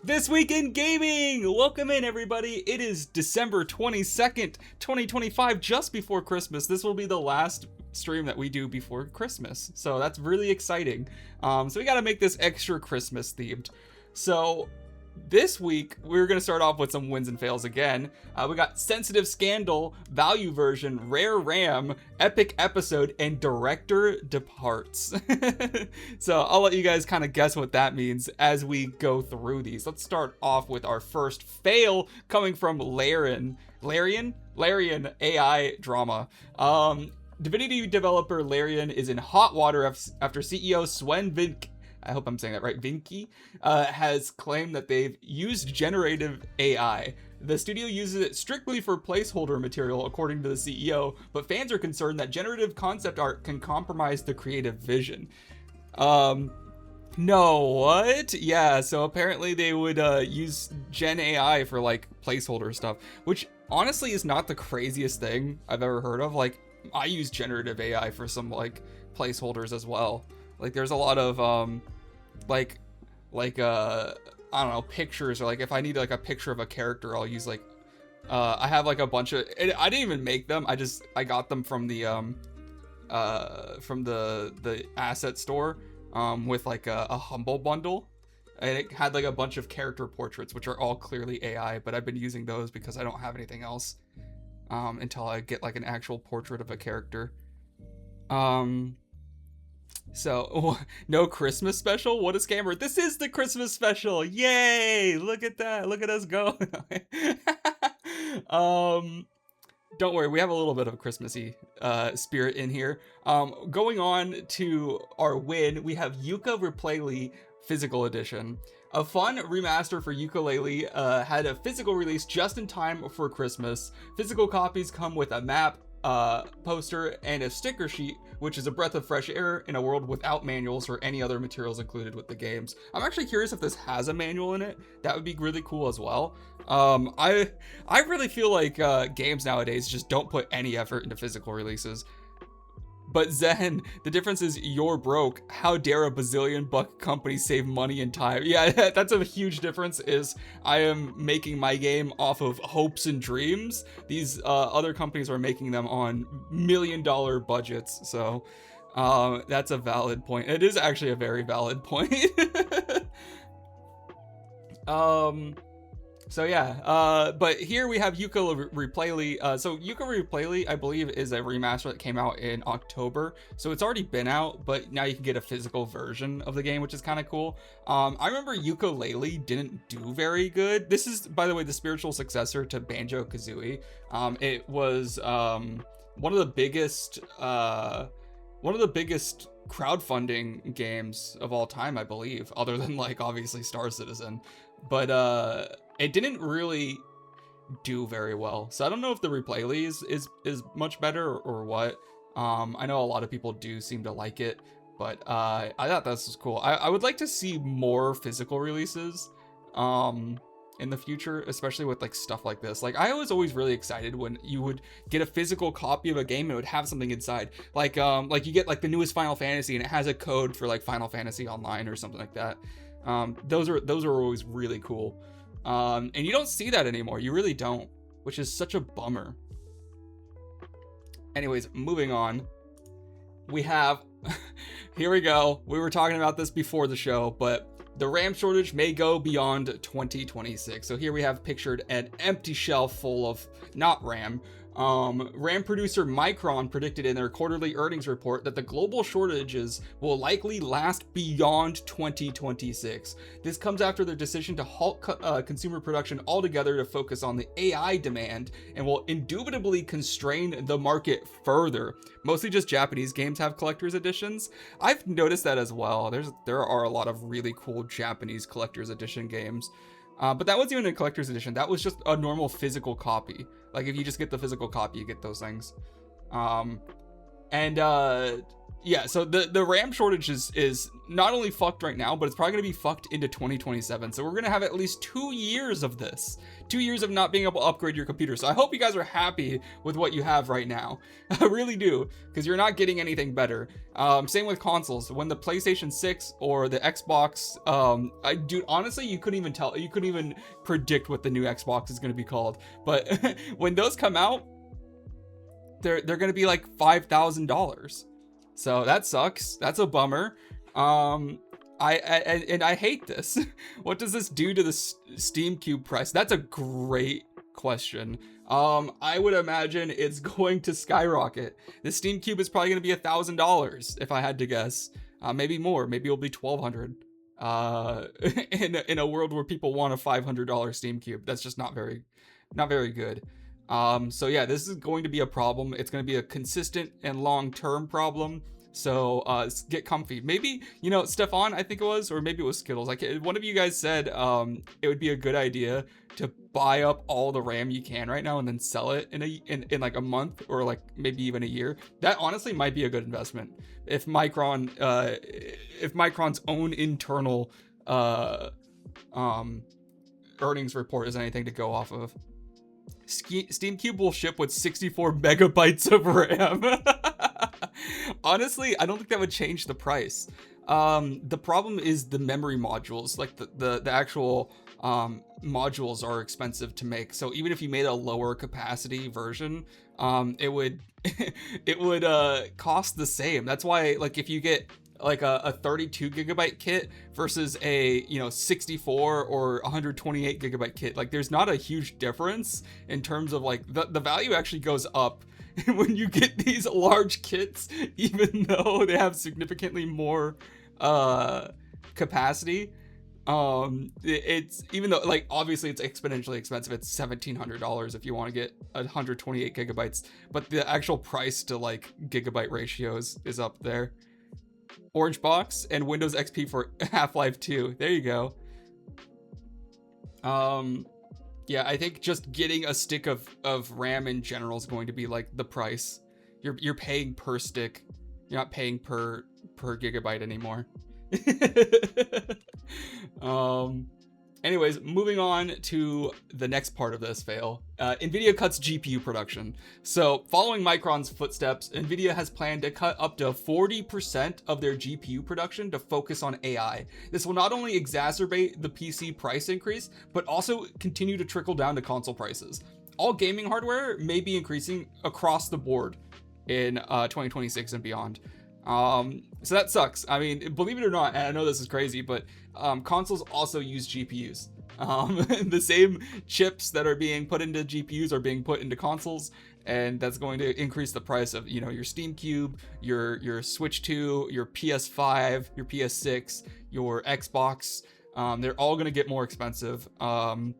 This Week in Gaming! Welcome in, everybody. It is December 22nd, 2025, just before Christmas. This will be the last stream that we do before Christmas, so that's really exciting. So we gotta make this extra Christmas themed. So this week, we're going to start off with some wins and fails again. We got Sensitive Scandal, Value Version, Rare RAM, Epic Episode, and Director Departs. So I'll let you guys kind of guess what that means as we go through these. Let's start off with our first fail coming from Larian AI Drama. Divinity developer Larian is in hot water after CEO Sven Vink, I hope I'm saying that right, Vinky, has claimed that they've used generative AI. The studio uses it strictly for placeholder material, according to the CEO, but fans are concerned that generative concept art can compromise the creative vision. No, what? Yeah, so apparently they would use Gen AI for, like, placeholder stuff, which honestly is not the craziest thing I've ever heard of. Like, I use generative AI for some, like, placeholders as well. Like, there's a lot of, I don't know, pictures, or like if I need like a picture of a character, I'll use like, I have like a bunch of, I didn't even make them. I got them from the asset store, with like a humble bundle, and it had like a bunch of character portraits, which are all clearly AI, but I've been using those because I don't have anything else, until I get like an actual portrait of a character. So, no Christmas special? What a scammer. This is the Christmas special. Yay! Look at that. Look at us go. Don't worry, we have a little bit of a Christmassy spirit in here. Going on to our win, we have Yooka-Laylee Physical Edition. A fun remaster for Yooka-Laylee had a physical release just in time for Christmas. Physical copies come with a map, poster, and a sticker sheet, which is a breath of fresh air in a world without manuals or any other materials included with the games. I'm actually curious if this has a manual in it. That would be really cool as well. I really feel like games nowadays just don't put any effort into physical releases. But Zen, the difference is you're broke. How dare a bazillion buck company save money and time? Yeah, that's a huge difference. Is I am making my game off of hopes and dreams. These other companies are making them on $1 million budgets. So that's a valid point. It is actually a very valid point. So yeah, but here we have Yooka-Laylee. So Yooka-Laylee, I believe, is a remaster that came out in October. So it's already been out, but now you can get a physical version of the game, which is kind of cool. I remember Yooka-Laylee didn't do very good. This is, by the way, the spiritual successor to Banjo-Kazooie. It was one of the biggest crowdfunding games of all time, I believe, other than like obviously Star Citizen. But it didn't really do very well. So I don't know if the Replayly is much better or what. I know a lot of people do seem to like it, but I thought this was cool. I would like to see more physical releases in the future, especially with like stuff like this. Like, I was always really excited when you would get a physical copy of a game and it would have something inside. Like you get like the newest Final Fantasy and it has a code for like Final Fantasy Online or something like that. Those are always really cool. And you don't see that anymore. You really don't, which is such a bummer. Anyways, moving on. We have, here we go. We were talking about this before the show, but the RAM shortage may go beyond 2026. So here we have pictured an empty shelf full of not RAM. RAM producer Micron predicted in their quarterly earnings report that the global shortages will likely last beyond 2026. This comes after their decision to halt consumer production altogether to focus on the AI demand, and will indubitably constrain the market further. Mostly just Japanese games have collector's editions. I've noticed that as well. There are a lot of really cool Japanese collector's edition games. But that wasn't even a collector's edition. That was just a normal physical copy. Like, if you just get the physical copy, you get those things. And And yeah, so the RAM shortage is not only fucked right now, but it's probably gonna be fucked into 2027. So we're gonna have at least 2 years of this. 2 years of not being able to upgrade your computer. So I hope you guys are happy with what you have right now. I really do, because you're not getting anything better. Same with consoles. When the PlayStation 6 or the Xbox, dude, honestly, you couldn't even tell. You couldn't even predict what the new Xbox is gonna be called. But when those come out, they're gonna be like $5,000. So that sucks. That's a bummer. I hate this. What does this do to the Steam Cube price? That's a great question. I would imagine it's going to skyrocket. The Steam Cube is probably going to be $1,000 if I had to guess. Maybe more. Maybe it'll be $1,200. In a world where people want a $500 Steam Cube, that's just not very good. So yeah, this is going to be a problem. It's going to be a consistent and long-term problem. So get comfy. Maybe, you know, Stefan, I think it was, or maybe it was Skittles. Like one of you guys said, it would be a good idea to buy up all the RAM you can right now and then sell it in like a month or like maybe even a year. That honestly might be a good investment. If Micron's own internal earnings report is anything to go off of. Steam Cube will ship with 64 megabytes of RAM. Honestly, I don't think that would change the price. The problem is the memory modules, like the actual modules are expensive to make. So even if you made a lower capacity version, it would it would cost the same. That's why, like, if you get like a 32 gigabyte kit versus a 64 or 128 gigabyte kit, like there's not a huge difference in terms of like the value actually goes up when you get these large kits, even though they have significantly more capacity. It's, even though like obviously it's exponentially expensive, it's $1,700 if you want to get 128 gigabytes, but the actual price to like gigabyte ratios is up there. Orange box and Windows XP for Half-Life 2. There you go. Yeah, I think just getting a stick of RAM in general is going to be like the price. You're paying per stick. You're not paying per gigabyte anymore. Anyways, moving on to the next part of this fail. NVIDIA cuts GPU production. So following Micron's footsteps, NVIDIA has planned to cut up to 40% of their GPU production to focus on AI. This will not only exacerbate the PC price increase, but also continue to trickle down to console prices. All gaming hardware may be increasing across the board in 2026 and beyond. So that sucks. I mean, believe it or not, and I know this is crazy, but consoles also use GPUs. The same chips that are being put into GPUs are being put into consoles, and that's going to increase the price of, your Steam Cube, your Switch 2, your PS5, your PS6, your Xbox. They're all going to get more expensive. And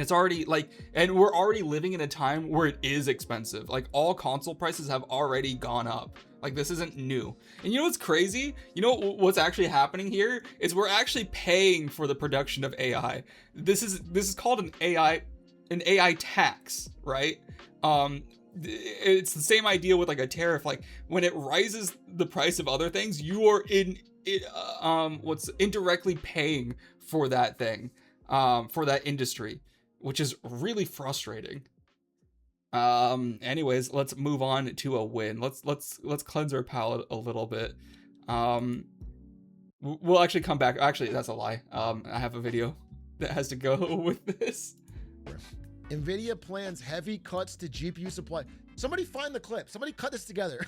it's already and we're already living in a time where it is expensive. Like all console prices have already gone up. Like this isn't new. And you know what's crazy? You know what's actually happening here is we're actually paying for the production of AI. This is called an AI tax, right? It's the same idea with like a tariff. Like when it rises the price of other things, you are what's indirectly paying for that thing, for that industry, which is really frustrating. Anyways, let's move on to a win. Let's cleanse our palate a little bit. We'll actually come back. Actually, that's a lie. I have a video that has to go with this. NVIDIA plans heavy cuts to GPU supply. Somebody find the clip. Somebody cut this together.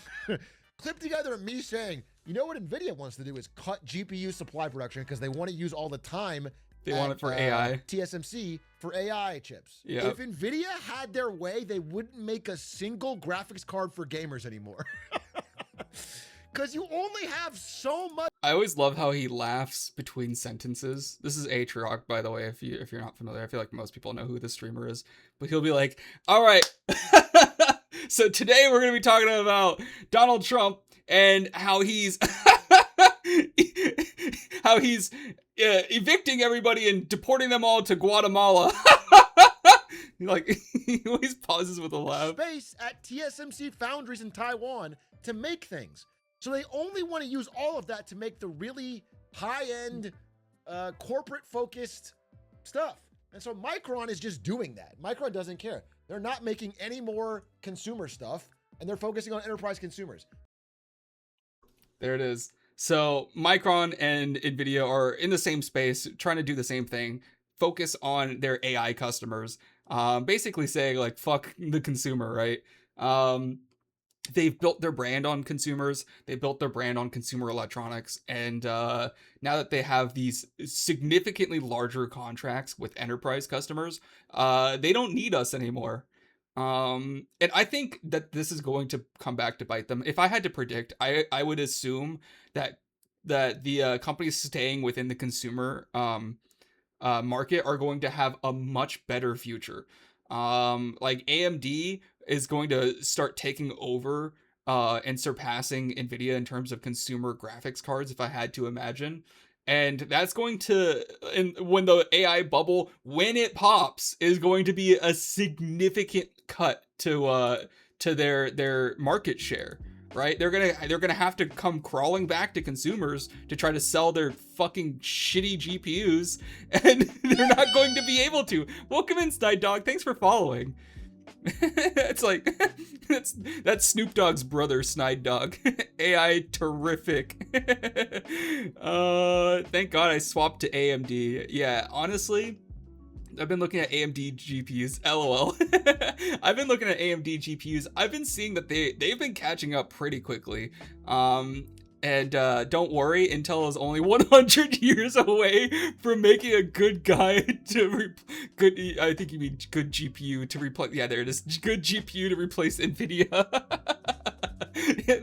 Clip together me saying, you know what NVIDIA wants to do is cut GPU supply production because they want to use all the time. They want it for AI. TSMC for AI chips. Yep. If NVIDIA had their way, they wouldn't make a single graphics card for gamers anymore. Because you only have so much. I always love how he laughs between sentences. This is Atrioc, by the way, if you're not familiar. I feel like most people know who this streamer is. But he'll be like, all right, so today we're going to be talking about Donald Trump and how he's evicting everybody and deporting them all to Guatemala. Like, he always pauses with a laugh. Space at TSMC foundries in Taiwan to make things. So they only want to use all of that to make the really high-end, corporate-focused stuff. And so Micron is just doing that. Micron doesn't care. They're not making any more consumer stuff, and they're focusing on enterprise consumers. There it is. So Micron and NVIDIA are in the same space, trying to do the same thing, focus on their AI customers, basically saying like, fuck the consumer, right? They've built their brand on consumers. They built their brand on consumer electronics. And now that they have these significantly larger contracts with enterprise customers, they don't need us anymore. And I think that this is going to come back to bite them. If I had to predict, I would assume that the companies staying within the consumer market are going to have a much better future. Like AMD is going to start taking over and surpassing NVIDIA in terms of consumer graphics cards, if I had to imagine. And that's going to, and when the AI bubble, when it pops, is going to be a significant cut to their market share, right? They're gonna have to come crawling back to consumers to try to sell their fucking shitty GPUs, and they're not going to be able to. Welcome in, Snide Dog. Thanks for following. It's like that's Snoop Dogg's brother, Snide Dog. AI terrific. Thank God I swapped to AMD. Yeah, honestly, I've been looking at AMD GPUs. LOL. I've been looking at AMD GPUs. I've been seeing that they've been catching up pretty quickly. And don't worry, Intel is only 100 years away from making a good guy to I think you mean good GPU to replace. Yeah, there it is. Good GPU to replace NVIDIA.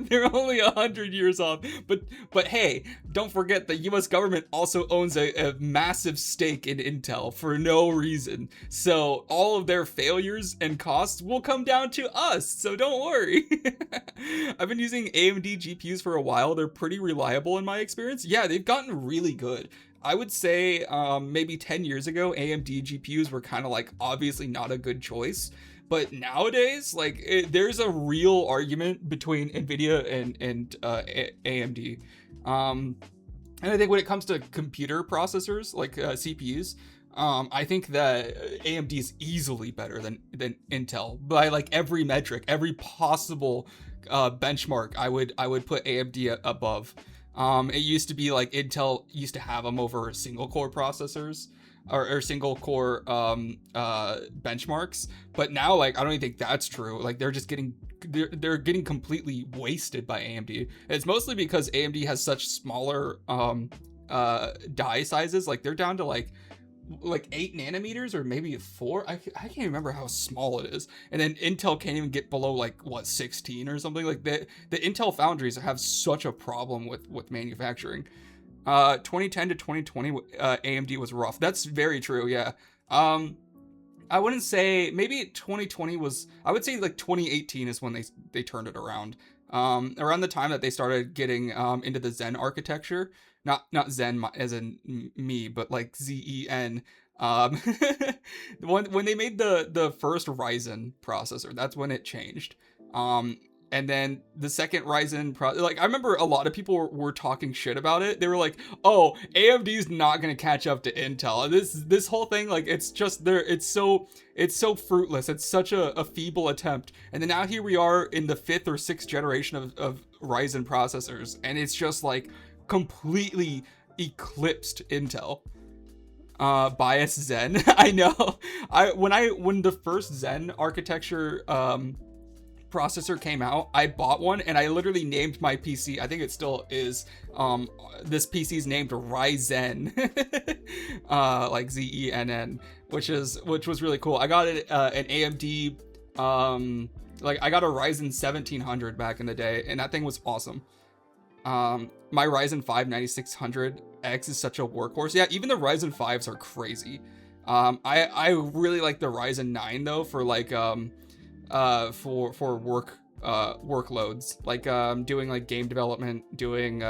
They're only 100 years off. But hey, don't forget the U.S. government also owns a massive stake in Intel for no reason. So all of their failures and costs will come down to us. So don't worry. I've been using AMD GPUs for a while. They're pretty reliable in my experience. Yeah, they've gotten really good. I would say maybe 10 years ago, AMD GPUs were kind of like obviously not a good choice. But nowadays, like there's a real argument between NVIDIA and AMD. And I think when it comes to computer processors, like CPUs, I think that AMD is easily better than Intel by like every metric, every possible benchmark. I would put AMD above. It used to be like Intel used to have them over single core processors or single core benchmarks, but now like I don't even think that's true. Like they're getting completely wasted by AMD. It's mostly because AMD has such smaller die sizes. Like they're down to like 8 nanometers or maybe 4. I can't remember how small it is. And then Intel can't even get below like 16 or something. Like the Intel foundries have such a problem with manufacturing. 2010 to 2020 AMD was rough. That's very true. Yeah. I wouldn't say, maybe 2020 was, I would say like 2018 is when they turned it around. Around the time that they started getting into the Zen architecture. Not Zen as in me, but like Zen. When they made the first Ryzen processor, that's when it changed. And then the second Ryzen like I remember a lot of people were talking shit about it. They were like, "Oh, AMD's not gonna catch up to Intel." This whole thing, like it's just there. It's so fruitless. It's such a feeble attempt. And then now here we are in the 5th or 6th generation of Ryzen processors, and it's just like completely eclipsed Intel. Bias Zen. I know. When the first Zen architecture processor came out, I bought one and I literally named my PC. I think it still is. This PC's named Ryzen, like Zenn, which was really cool. I got an AMD, like I got a Ryzen 1700 back in the day, and that thing was awesome. My Ryzen 5 9600X is such a workhorse. Yeah, even the Ryzen 5s are crazy. I really like the Ryzen 9 though for like for work workloads, like doing like game development, doing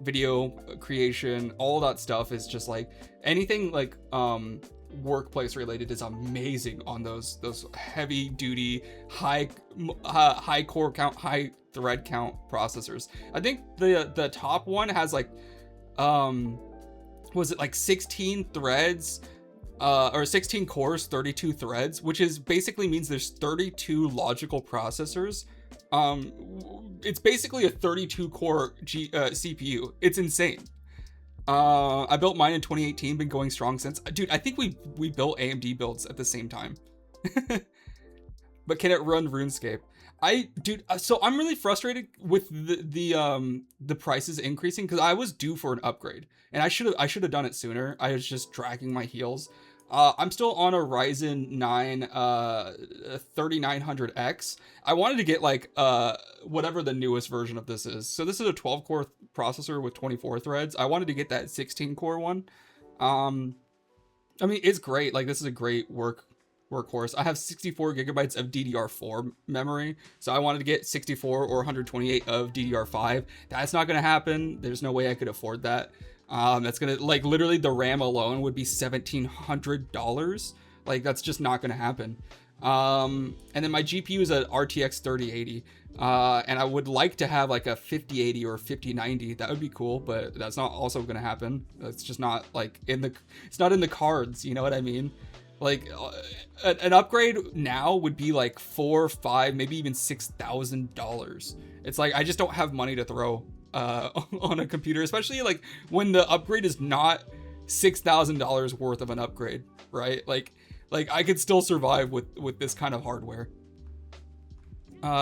video creation, all that stuff is just like anything like workplace related is amazing on those heavy duty high core count, high thread count processors. I think the top one has like was it like 16 threads or 16 cores, 32 threads, which is basically means there's 32 logical processors. It's basically a 32 core CPU. It's insane. I built mine in 2018, been going strong since. Dude, I think we built AMD builds at the same time. But can it run RuneScape? So I'm really frustrated with the prices increasing, because I was due for an upgrade and I should have done it sooner. I was just dragging my heels. I'm still on a Ryzen 9 3900X. I wanted to get like whatever the newest version of this is. So this is a 12 core processor with 24 threads. I wanted to get that 16 core one. I mean, it's great. Like, this is a great workhorse. I have 64 gigabytes of DDR4 memory, so I wanted to get 64 or 128 of DDR5. That's not gonna happen. There's no way I could afford that. That's gonna, like, literally the RAM alone would be $1,700. Like, that's just not gonna happen. And then my GPU is a RTX 3080, and I would like to have like a 5080 or 5090. That would be cool, but that's not also gonna happen. That's just not like it's not in the cards, you know what I mean? Like, an upgrade now would be like $4,000, $5,000, maybe even $6,000. It's like, I just don't have money to throw on a computer, especially like when the upgrade is not $6,000 worth of an upgrade, right? Like I could still survive with this kind of hardware.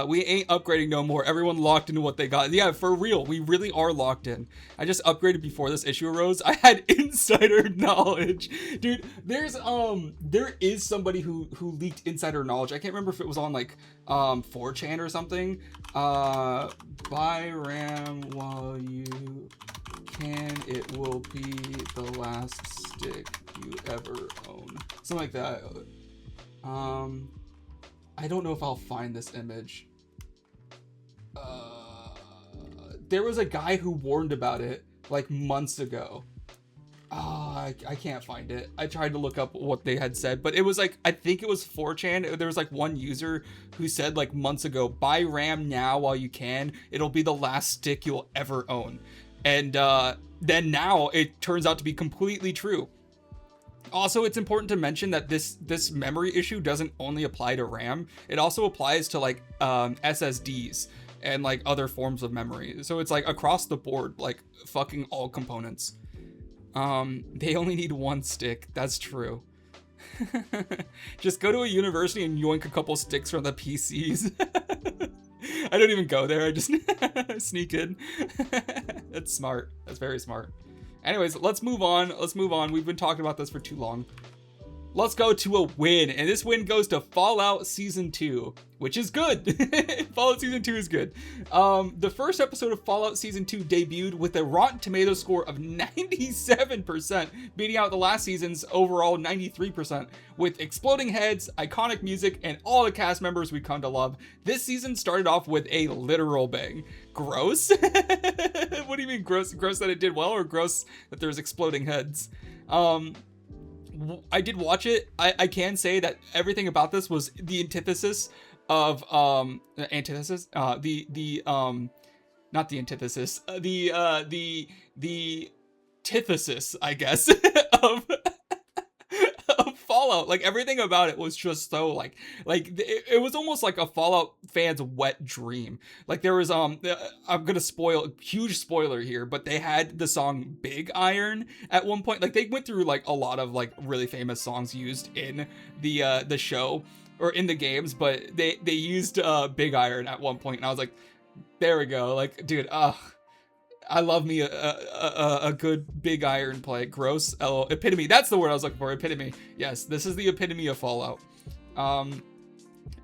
We ain't upgrading no more. Everyone locked into what they got. Yeah, for real. We really are locked in. I just upgraded before this issue arose. I had insider knowledge. Dude, there is somebody who leaked insider knowledge. I can't remember if it was on like 4chan or something. Buy RAM while you can. It will be the last stick you ever own. Something like that. I don't know if I'll find this image. There was a guy who warned about it like months ago. I can't find it. I tried to look up what they had said, but it was like, I think it was 4chan. There was like one user who said like months ago, buy RAM now while you can. It'll be the last stick you'll ever own. And then now it turns out to be completely true. Also, it's important to mention that this memory issue doesn't only apply to RAM. It also applies to like SSDs and like other forms of memory. So it's like across the board, like fucking all components. They only need one stick. That's true. Just go to a university and yoink a couple sticks from the PCs. I don't even go there. I just sneak in. That's smart. That's very smart. Anyways, let's move on. We've been talking about this for too long. Let's go to a win. And this win goes to Fallout Season 2, which is good. Fallout Season 2 is good. The first episode of Fallout Season 2 debuted with a Rotten Tomatoes score of 97%, beating out the last season's overall 93%, with exploding heads, iconic music, and all the cast members we come to love. This season started off with a literal bang. Gross? What do you mean gross? Gross that it did well, or gross that there's exploding heads? I did watch it. I can say that everything about this was the antithesis of not the antithesis, the antithesis, I guess, of Fallout. Like, everything about it was just so like it was almost like a Fallout fan's wet dream. Like, there was I'm gonna spoil, huge spoiler here, but they had the song Big Iron at one point. Like, they went through like a lot of like really famous songs used in the show or in the games, but they used Big Iron at one point, and I was like, there we go. Like, dude, I love me a good Big Iron play. Gross. Epitome. That's the word I was looking for. Epitome. Yes, this is the epitome of Fallout.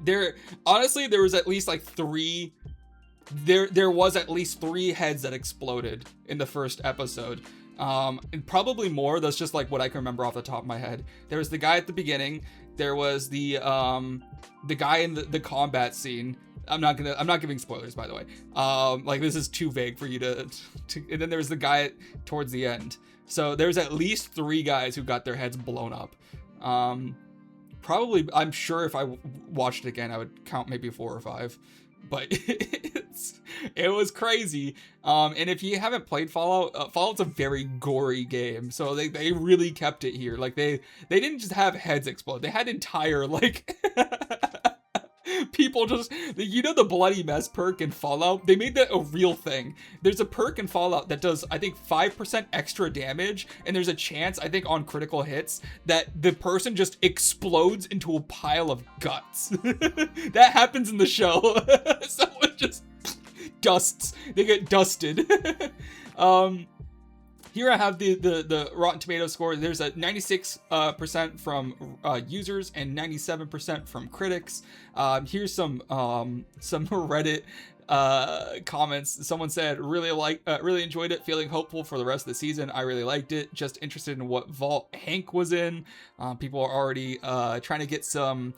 There was at least like three. There was at least 3 heads that exploded in the first episode. And probably more. That's just like what I can remember off the top of my head. There was the guy at the beginning. There was the guy in the combat scene. I'm not giving spoilers, by the way. Like, this is too vague for you to and then there's the guy towards the end. So there's at least 3 guys who got their heads blown up. Probably, I'm sure if I watched it again, I would count maybe 4 or 5. But it was crazy. And if you haven't played Fallout, Fallout's a very gory game. So they really kept it here. Like they didn't just have heads explode. They had entire like people just, you know, the bloody mess perk in Fallout, they made that a real thing. There's a perk in Fallout that does, I think, 5% extra damage, and there's a chance, I think, on critical hits that the person just explodes into a pile of guts. That happens in the show. Someone just dusts, they get dusted. Here I have the Rotten Tomato score. There's a 96% from users and 97% from critics. Here's some Reddit comments. Someone said, really enjoyed it, feeling hopeful for the rest of the season. I really liked it. Just interested in what vault Hank was in. People are already trying to get some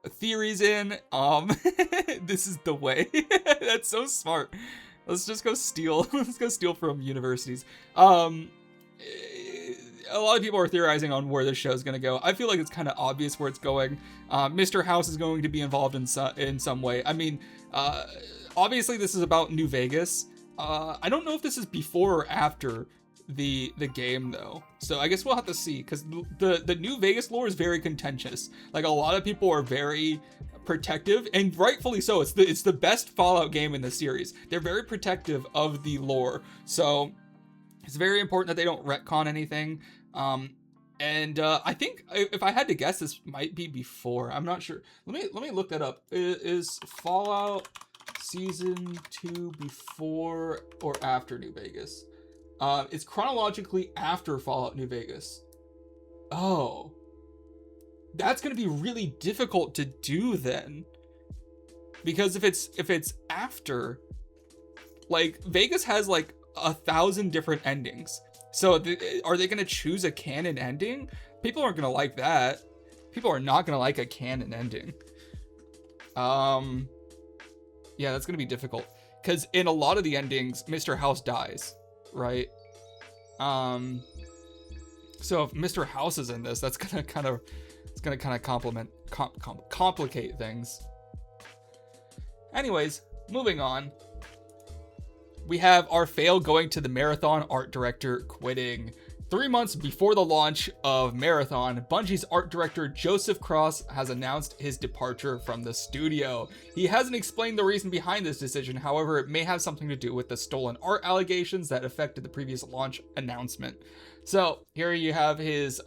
theories in. This is the way. That's so smart. Let's just go steal. Let's go steal from universities. A lot of people are theorizing on where this show is going to go. I feel like it's kind of obvious where it's going. Mr. House is going to be involved in some way. I mean, obviously this is about New Vegas. I don't know if this is before or after the game though. So I guess we'll have to see, because the New Vegas lore is very contentious. Like, a lot of people are very protective, and rightfully so. It's the best Fallout game in the series. They're very protective of the lore, so it's very important that they don't retcon anything. I think if I had to guess, this might be before. I'm not sure. Let me look that up. Is Fallout Season 2 before or after New Vegas? It's chronologically after Fallout New Vegas. Oh. That's going to be really difficult to do then. Because if it's after, like, Vegas has like 1,000 different endings. So are they going to choose a canon ending? People aren't going to like that. People are not going to like a canon ending. Yeah, that's going to be difficult. Because in a lot of the endings, Mr. House dies, right? So if Mr. House is in this, that's going to kind of complicate things. Anyways, moving on. We have our fail going to the Marathon art director quitting. 3 months before the launch of Marathon, Bungie's art director Joseph Cross has announced his departure from the studio. He hasn't explained the reason behind this decision, however, it may have something to do with the stolen art allegations that affected the previous launch announcement. So here you have his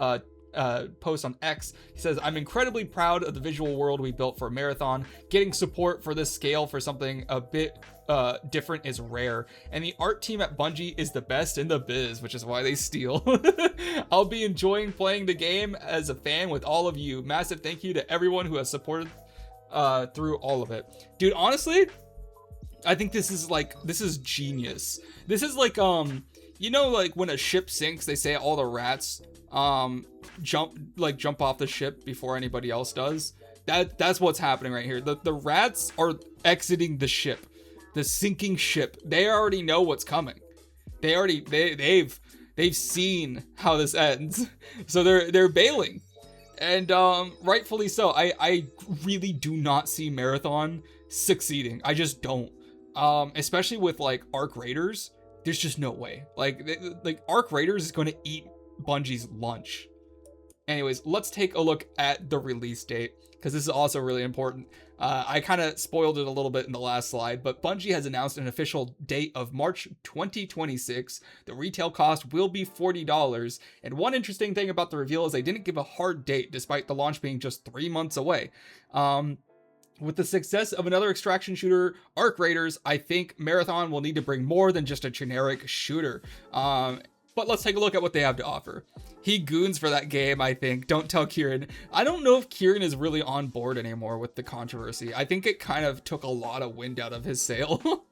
post on X. He says, I'm incredibly proud of the visual world we built for Marathon. Getting support for this scale for something a bit different is rare, and the art team at Bungie is the best in the biz, which is why they steal. I'll be enjoying playing the game as a fan with all of you. Massive thank you to everyone who has supported through all of it. Dude, honestly, I think this is genius. This is like, you know, like when a ship sinks, they say all the rats jump off the ship before anybody else does. That's what's happening right here. The rats are exiting the ship, the sinking ship. They already know what's coming. They've seen how this ends, so they're bailing, and rightfully so. I really do not see Marathon succeeding. I just don't. Especially with like Arc Raiders, there's just no way. Like Arc Raiders is going to eat Bungie's lunch. Anyways, let's take a look at the release date, because this is also really important. I kind of spoiled it a little bit in the last slide, but Bungie has announced an official date of March 2026. The retail cost will be $40. And one interesting thing about the reveal is they didn't give a hard date, despite the launch being just 3 months away. With the success of another extraction shooter, Arc Raiders, I think Marathon will need to bring more than just a generic shooter. But let's take a look at what they have to offer. He goons for that game, I think. Don't tell Kieran. I don't know if Kieran is really on board anymore with the controversy. I think it kind of took a lot of wind out of his sail.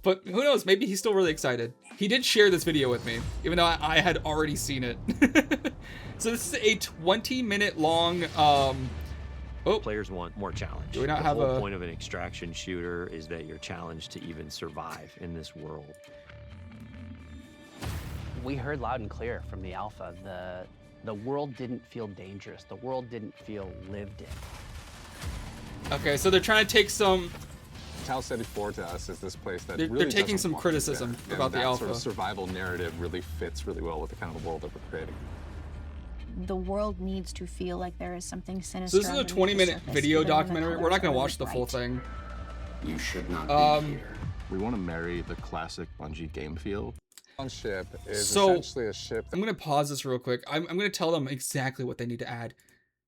But who knows? Maybe he's still really excited. He did share this video with me, even though I had already seen it. So this is a 20-minute long... Players want more challenge. Do we not the have whole point of an extraction shooter is that you're challenged to even survive in this world. We heard loud and clear from the alpha The world didn't feel dangerous. The world didn't feel lived in. Okay, so they're trying to take some. Tau Ceti 4 to us is this place that They're really taking doesn't some want you criticism there. about And the that alpha. sort of survival narrative really fits really well with the kind of world that we're creating. The world needs to feel like there is something sinister. So this is a underneath 20-minute the surface, video even when the documentary. We're colors not gonna are watch the full bright. thing. You should not be here. We want to marry the classic Bungie game feel. One ship is So, essentially a ship I'm gonna pause this real quick. I'm gonna tell them exactly what they need to add.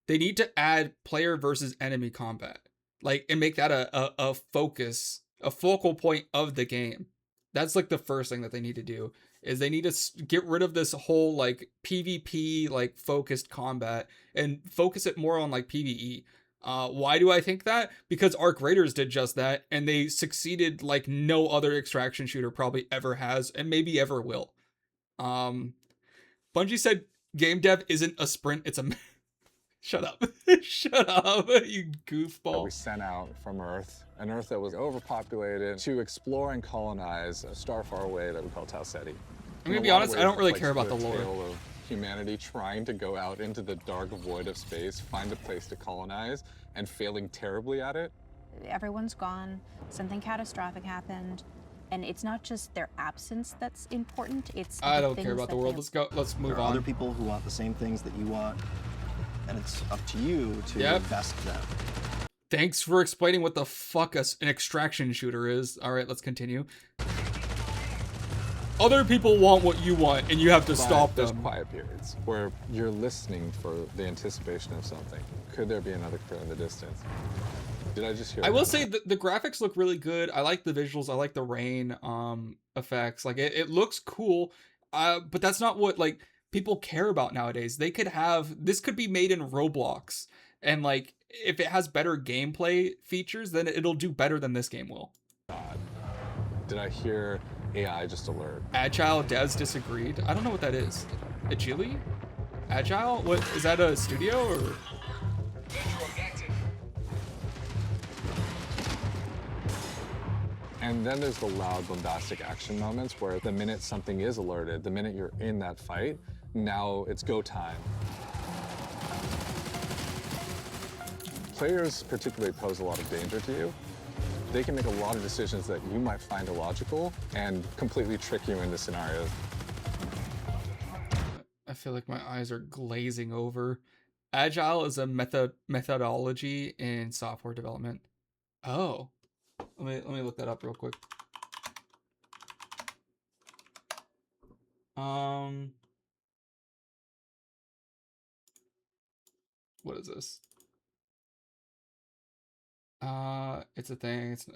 They need to add player versus enemy combat, like, and make that a focus, a focal point of the game. That's like the first thing that they need to do, is they need to get rid of this whole like PvP like focused combat and focus it more on like PvE. Why do I think that? Because Arc Raiders did just that, and they succeeded like no other extraction shooter probably ever has, and maybe ever will. Bungie said game dev isn't a sprint, it's a shut up. Shut up, you that goofball. we sent out from Earth, an Earth that was overpopulated, to explore and colonize a star far away that we call Tau Ceti. I'm gonna be honest, I don't really care about the lore. Tale of humanity trying to go out into the dark void of space, find a place to colonize, and failing terribly at it. Everyone's gone. Something catastrophic happened. And it's not just their absence that's important. It's I the don't care things about the that world. they- Let's go. Let's move There are other on. people who want the same things that you want, and it's up to you to Yep. invest them. Thanks for explaining what the fuck an extraction shooter is. All right, let's continue. Other people want what you want, and you have to But stop there's them. quiet periods where you're listening for the anticipation of something. Could there be another crew in the distance? Did I just hear I will that? say the graphics look really good. I like the visuals. I like the rain effects. Like it looks cool. But that's not what like people care about nowadays. They could have this could be made in Roblox, and like if it has better gameplay features, then it'll do better than this game will. Did I hear AI just alert? Agile devs disagreed. I don't know what that is. Agili? Agile? What is that, a studio or? And then there's the loud, bombastic action moments where the minute something is alerted, the minute you're in that fight, now it's go time. Players particularly pose a lot of danger to you. They can make a lot of decisions that you might find illogical and completely trick you into scenarios. I feel like my eyes are glazing over. Agile is a methodology in software development. Oh, let me look that up real quick. What is this? It's a thing. It's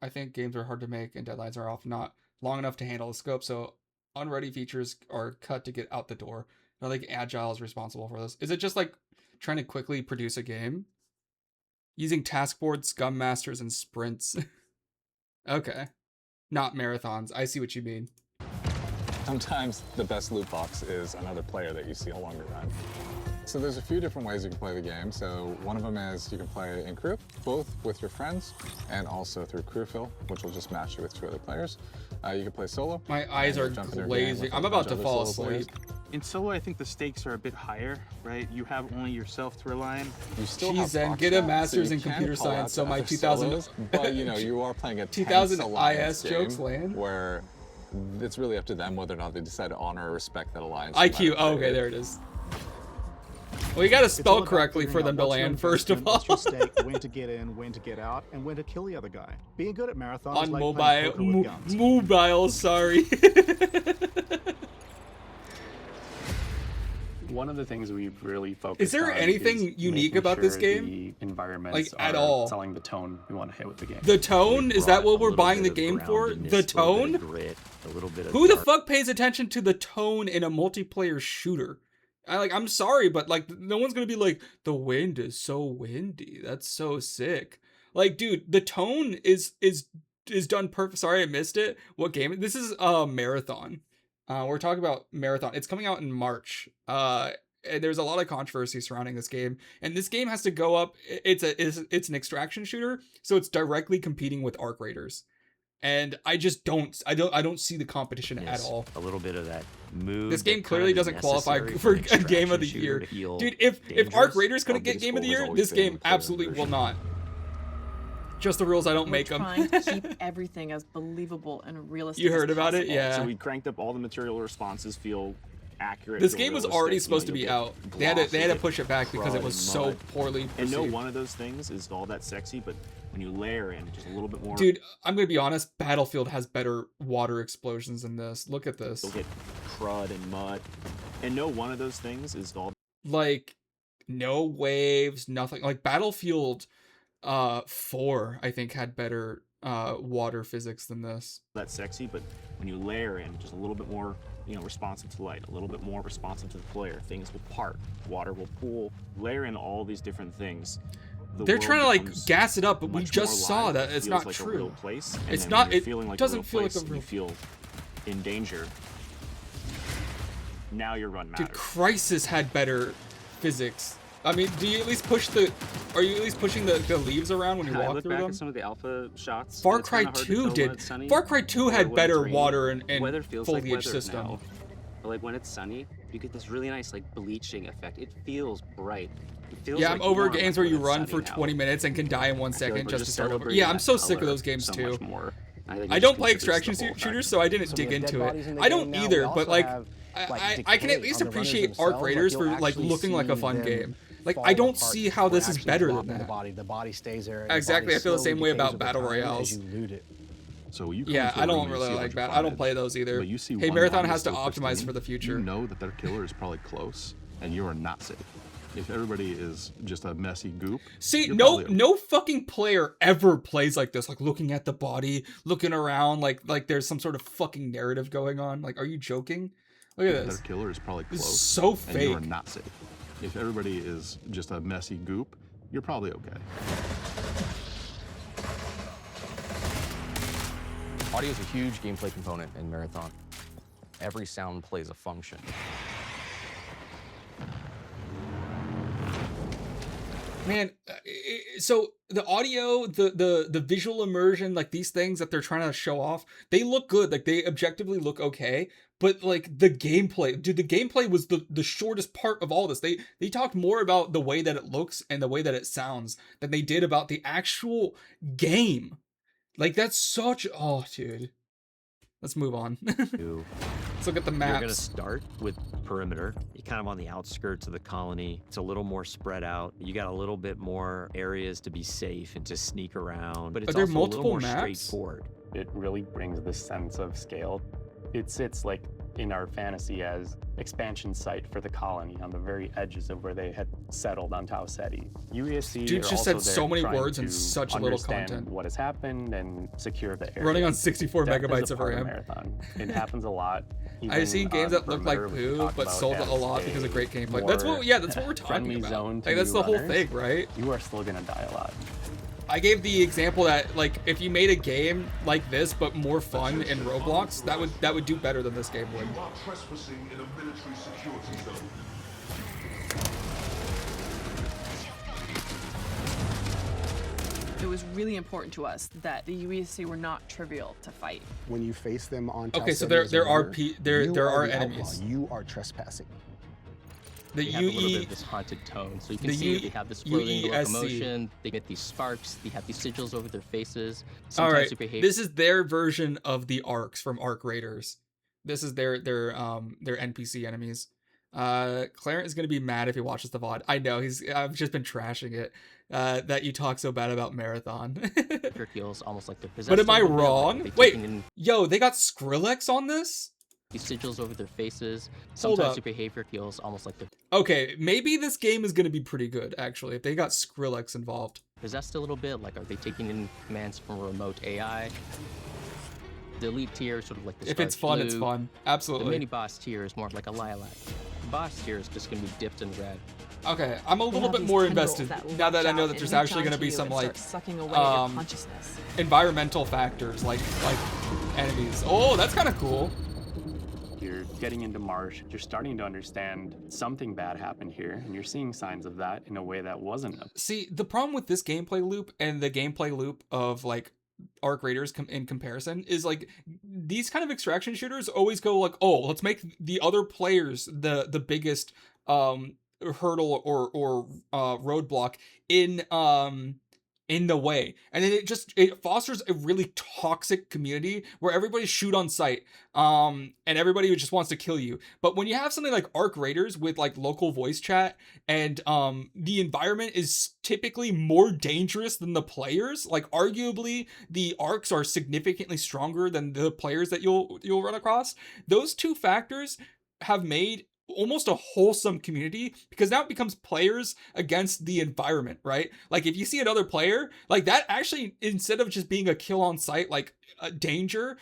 I think games are hard to make and deadlines are often not long enough to handle the scope, so unready features are cut to get out the door. I don't think Agile is responsible for this. Is it just like trying to quickly produce a game? Using task boards, scum masters, and sprints. Okay. Not marathons. I see what you mean. Sometimes the best loot box is another player that you see along the run. So there's a few different ways you can play the game. So one of them is you can play in crew, both with your friends and also through crew fill, which will just match you with 2 other players. You can play solo. My eyes are jump in your game glazing. with a I'm bunch about of to other fall solo players. asleep. In solo, I think the stakes are a bit higher, right? You have only yourself to rely on. You still Jeez, have then box get a chat, so master's you in can computer call out science, to so my other 2000 solos, but you know, you are playing a 2000 tense alliance IS jokes game land. where it's really up to them whether or not they decide to honor or respect that alliance. IQ. Oh, okay, there it is. Well, you gotta It's all spell about correctly for figuring them out to what's your land, first of investment, all. what's your stake, when to get in, when to get out, and when to kill the other guy. Being good at marathons On is like mobile, playing poker with guns. mobile, sorry. One of the things we've really focused Is there on anything is unique making about this sure game? The environments Like, at are all? telling the tone we want to hit with the game. The tone? We've Is that brought what a we're little buying bit the of game for? groundedness, The a little bit tone? of grit, a little bit of Who the dark. fuck pays attention to the tone in a multiplayer shooter? I'm sorry, but like no one's gonna be like, the wind is so windy. That's so sick. Like, dude, the tone is done perfect. Sorry, I missed it. What game? This is Marathon. We're talking about Marathon. It's coming out in March. And there's a lot of controversy surrounding this game. And this game has to go up. It's an extraction shooter, so it's directly competing with Arc Raiders. and I just don't see the competition at all. A little bit of that move. This game clearly doesn't qualify for a game of the year. Dude, if Arc Raiders couldn't get game of the year, this game absolutely will not. Just the rules, I don't make them. Trying to keep everything as believable and realistic. You heard as about it? possible. Yeah. So we cranked up all the material responses, feel accurate. This feel game was realistic, already supposed to you be know, out. get They had to glossy, push it back because it was crud so and mud. poorly And perceived. no one of those things is all that sexy, but when you layer in just a little bit more. Dude, I'm gonna be honest. Battlefield has better water explosions than this. Look at this. You'll get crud and mud, and no one of those things is all Like, no waves, nothing. Like Battlefield 4, I think, had better water physics than this. that sexy, but when you layer in just a little bit more, you know, responsive to light, a little bit more responsive to the player, things will part, water will pool, layer in all these different things. They're trying to like gas it up, but we just saw that it's not like true. A real place, and it's then not. when you're It feeling like doesn't a real feel place, like a real. You feel in danger. Now your run matters. Dude, Crisis had better physics. I mean, do you at least push the? Are you at least pushing the leaves around when you I walk look through back them? at some of the alpha shots. Far it's Cry kinda hard to 2 tell when did. it's sunny Far Cry 2 or had when better it's raining. water and Weather feels like foliage weather system. now. But like when it's sunny, you get this really nice like bleaching effect. It feels bright. It feels Yeah, like I'm over warm, games like, where when you it's run sunny for now. 20 minutes and can die in 1 I feel like second we're just to start over. celebrating Yeah, I'm that so sick of color those games so too. much more. I think it I just don't play contributes extraction to the whole shooters, effect. so I didn't So dig we have into dead it. bodies in the I don't game now. either, We but also like, have, I can at decay least on the runners appreciate Arc themselves. Raiders Like, for you'll like actually looking like a see fun them game. Like, fall I don't apart see how or this is actually better drop than in that. The body stays there. And Exactly, the I feel the body same way slowly about decays Battle over time Royales. as you loot it. So you come Yeah, into a I room don't and you really see a like bunch that. of I don't bodies, play those either. but you see Hey, one Marathon body has to still optimize pristine, for the future. You know that their killer is probably close, and you are not safe. If everybody is just a messy goop, See, you're no probably no fucking player ever plays like this, like looking at the body, looking around, like there's some sort of fucking narrative going on. Like, are you joking? Look at this. Their killer is probably This close. is so And you are fake. not safe. If everybody is just a messy goop, you're probably okay. Audio is a huge gameplay component in Marathon. Every sound plays a function. Man, so the audio, the visual immersion, like these things that they're trying to show off, they look good. Like they objectively look okay, but like the gameplay, dude, the gameplay was the shortest part of all this. They talked more about the way that it looks and the way that it sounds than they did about the actual game. Like that's such, oh, dude. Let's move on. Let's look at the maps. You're going to start with perimeter. You're kind of on the outskirts of the colony. It's a little more spread out. You got a little bit more areas to be safe and to sneak around. But it's there also a multiple little more maps? straightforward. It really brings this sense of scale. It sits like in our fantasy as expansion site for the colony on the very edges of where they had settled on Tau Ceti. UESC Dude are just also said so there many trying words and to such little understand content. what has happened and secure the area. Running on 64 Depth is megabytes a of part RAM. Marathon. It happens a lot. I've seen games that look like Perimeter, which we poo, talked but about sold a as lot because of great gameplay. more That's what we're talking friendly about. zone to Like that's new the whole runners. thing, right? You are still gonna die a lot. I gave the example that like if you made a game like this but more fun in Roblox, that would do better than this game would. You are trespassing in a military security zone. It was really important to us that the UESC were not trivial to fight. When you face them on Okay, so Tau Ceti there as a there are runner, there you are the enemies. outlaw. You are trespassing. The They have a little bit UE of this haunted tone, so you can the see they have this floating UESC. locomotion. They get these sparks. They have these sigils over their faces. All Sometimes right, they behave. this is their version of the arcs from Arc Raiders. This is their NPC enemies. Clarence is gonna be mad if he watches the VOD. I know I've just been trashing it. That you talk so bad about Marathon. Your heels almost like they're possessed. But am a I little bit, like wrong? they've Wait, taken in yo, they got Skrillex on this? these sigils over their faces. Hold Sometimes up. their behavior feels almost like they're Okay, maybe this game is gonna be pretty good actually if they got Skrillex involved. possessed a little bit. Like, are they taking in commands from a remote AI? The elite tier is sort of like the If it's Scarlet fun, it's Blue. fun. The Absolutely. mini boss tier is more of like a lilac. The boss tier is just gonna be dipped in red. Okay, I'm a They little have bit these more tendrils invested that now that I reach know out that and there's reach actually going to onto be you some and like start sucking away your consciousness. environmental factors like enemies. Oh, that's kind of cool. You're getting into marsh. You're starting to understand something bad happened here, and you're seeing signs of that in a way that wasn't. See, the problem with this gameplay loop and the gameplay loop of like arc raiders in comparison is like these kind of extraction shooters always go like, oh, let's make the other players the biggest hurdle or roadblock in the way, and then it fosters a really toxic community where everybody shoot on sight, and everybody just wants to kill you. But when you have something like arc raiders with like local voice chat, and the environment is typically more dangerous than the players, like arguably the arcs are significantly stronger than the players that you'll run across. Those two factors have made almost a wholesome community, because now it becomes players against the environment, right? Like if you see another player like that, actually, instead of just being a kill on sight, like a danger,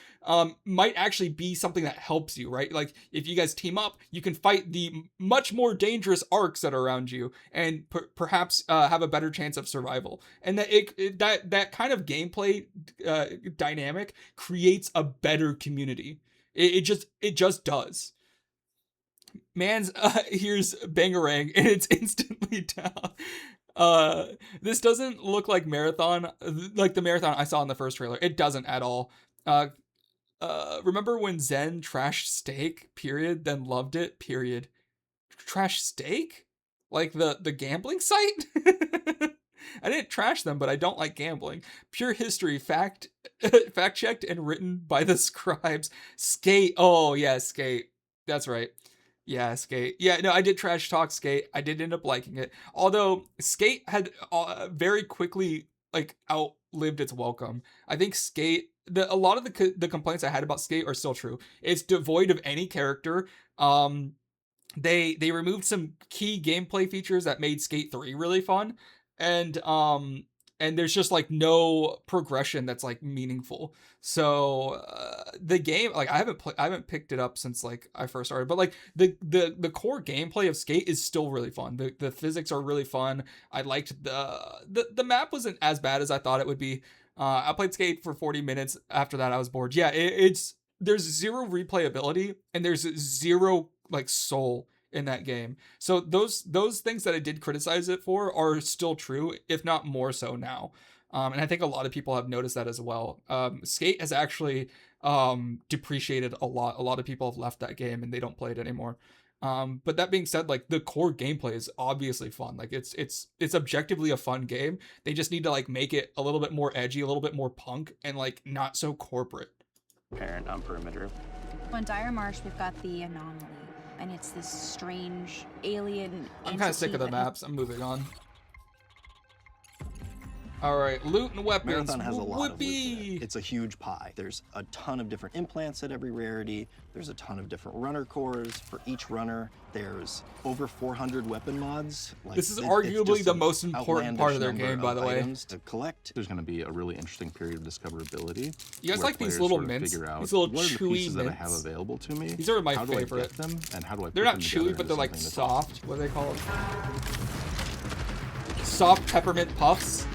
might actually be something that helps you, right? Like if you guys team up, you can fight the much more dangerous arcs that are around you, and perhaps have a better chance of survival. And that that kind of gameplay dynamic creates a better community. It just does. Man's here's Bangarang and it's instantly down. This doesn't look like Marathon, like the Marathon I saw in the first trailer. It doesn't at all. Remember when Zen trashed Steak, period, then loved it, period. Trash Steak? Like the gambling site? I didn't trash them, but I don't like gambling. Pure history, fact checked and written by the scribes. Skate. Oh yeah, Skate. That's right. Yeah, Skate. Yeah, no, I did trash talk Skate. I did end up liking it. Although Skate had very quickly like outlived its welcome. I think Skate, a lot of the complaints I had about Skate are still true. It's devoid of any character. They removed some key gameplay features that made Skate 3 really fun. And there's just like no progression that's like meaningful. So the game, like I haven't picked it up since like I first started, but like the core gameplay of Skate is still really fun. The physics are really fun. I liked the map wasn't as bad as I thought it would be. I played Skate for 40 minutes. After that I was bored. Yeah, there's zero replayability and there's zero like soul in that game. So those things that I did criticize it for are still true, if not more so now. And I think a lot of people have noticed that as well. Skate has actually depreciated a lot. A lot of people have left that game and they don't play it anymore. But that being said, like the core gameplay is obviously fun. Like it's objectively a fun game. They just need to like make it a little bit more edgy, a little bit more punk, and like not so corporate. Parent on perimeter. On Dire Marsh, we've got the Anomaly. And it's this strange alien. I'm kind of sick of the maps. I'm moving on. All right, loot and weapons. Marathon has a lot of loot in it. It's a huge pie. There's a ton of different implants at every rarity. There's a ton of different runner cores for each runner. There's over 400 weapon mods. Like, this is arguably the most important part of their game, by the way. To collect. There's going to be a really interesting period of discoverability. You guys like these little mints? These little chewy mints that I have available to me. These are my how do favorite. I get them, and how do I They're not chewy, but they're like soft. What are they called? Soft peppermint puffs.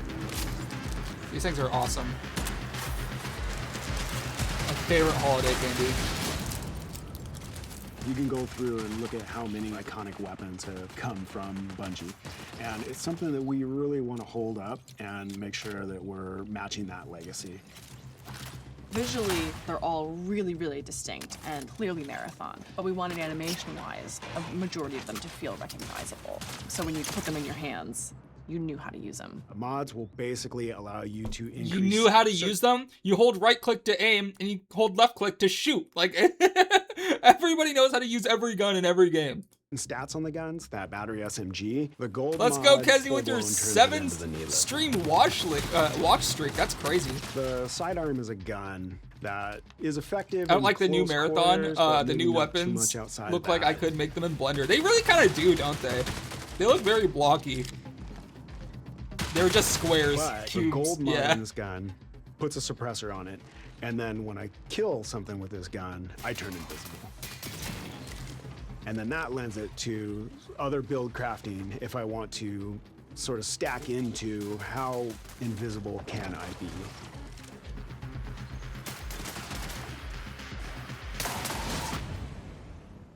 These things are awesome. My favorite holiday candy. You can go through and look at how many iconic weapons have come from Bungie. And it's something that we really want to hold up and make sure that we're matching that legacy. Visually, they're all really, really distinct and clearly Marathon, but we wanted animation-wise a majority of them to feel recognizable. So when you put them in your hands, you knew how to use them. The mods will basically allow you to increase... You knew how to use them? You hold right click to aim, and you hold left click to shoot. Like, everybody knows how to use every gun in every game. Stats on the guns, that battery SMG, the gold Let's mod, go, Kezi, with your full-blown 7-stream watch streak. That's crazy. The sidearm is a gun that is effective. I don't like the new Marathon. Quarters, the new weapons look like I could make them in Blender. They really kind of do, don't they? They look very blocky. They were just squares, but cubes. The gold mod in this gun puts a suppressor on it, and then when I kill something with this gun, I turn invisible. And then that lends it to other build crafting if I want to sort of stack into how invisible can I be.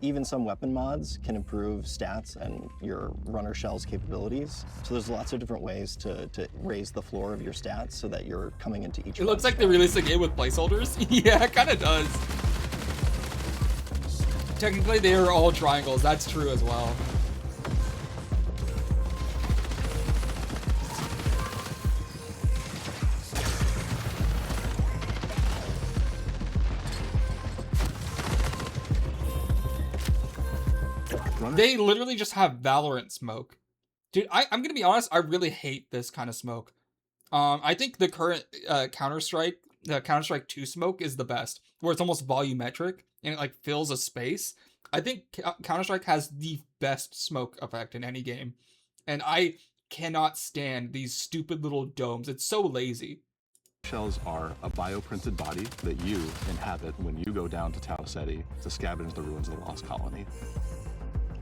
Even some weapon mods can improve stats and your runner shell's capabilities. So there's lots of different ways to raise the floor of your stats so that you're coming into each. It looks like they released a game with placeholders. Yeah, it kind of does. Technically, they are all triangles. That's true as well. They literally just have Valorant smoke. Dude, I'm gonna be honest, I really hate this kind of smoke. I think the current Counter-Strike 2 smoke is the best, where it's almost volumetric and it like fills a space. I think Counter-Strike has the best smoke effect in any game. And I cannot stand these stupid little domes. It's so lazy. Shells are a bioprinted body that you inhabit when you go down to Tau Ceti to scavenge the ruins of the Lost Colony.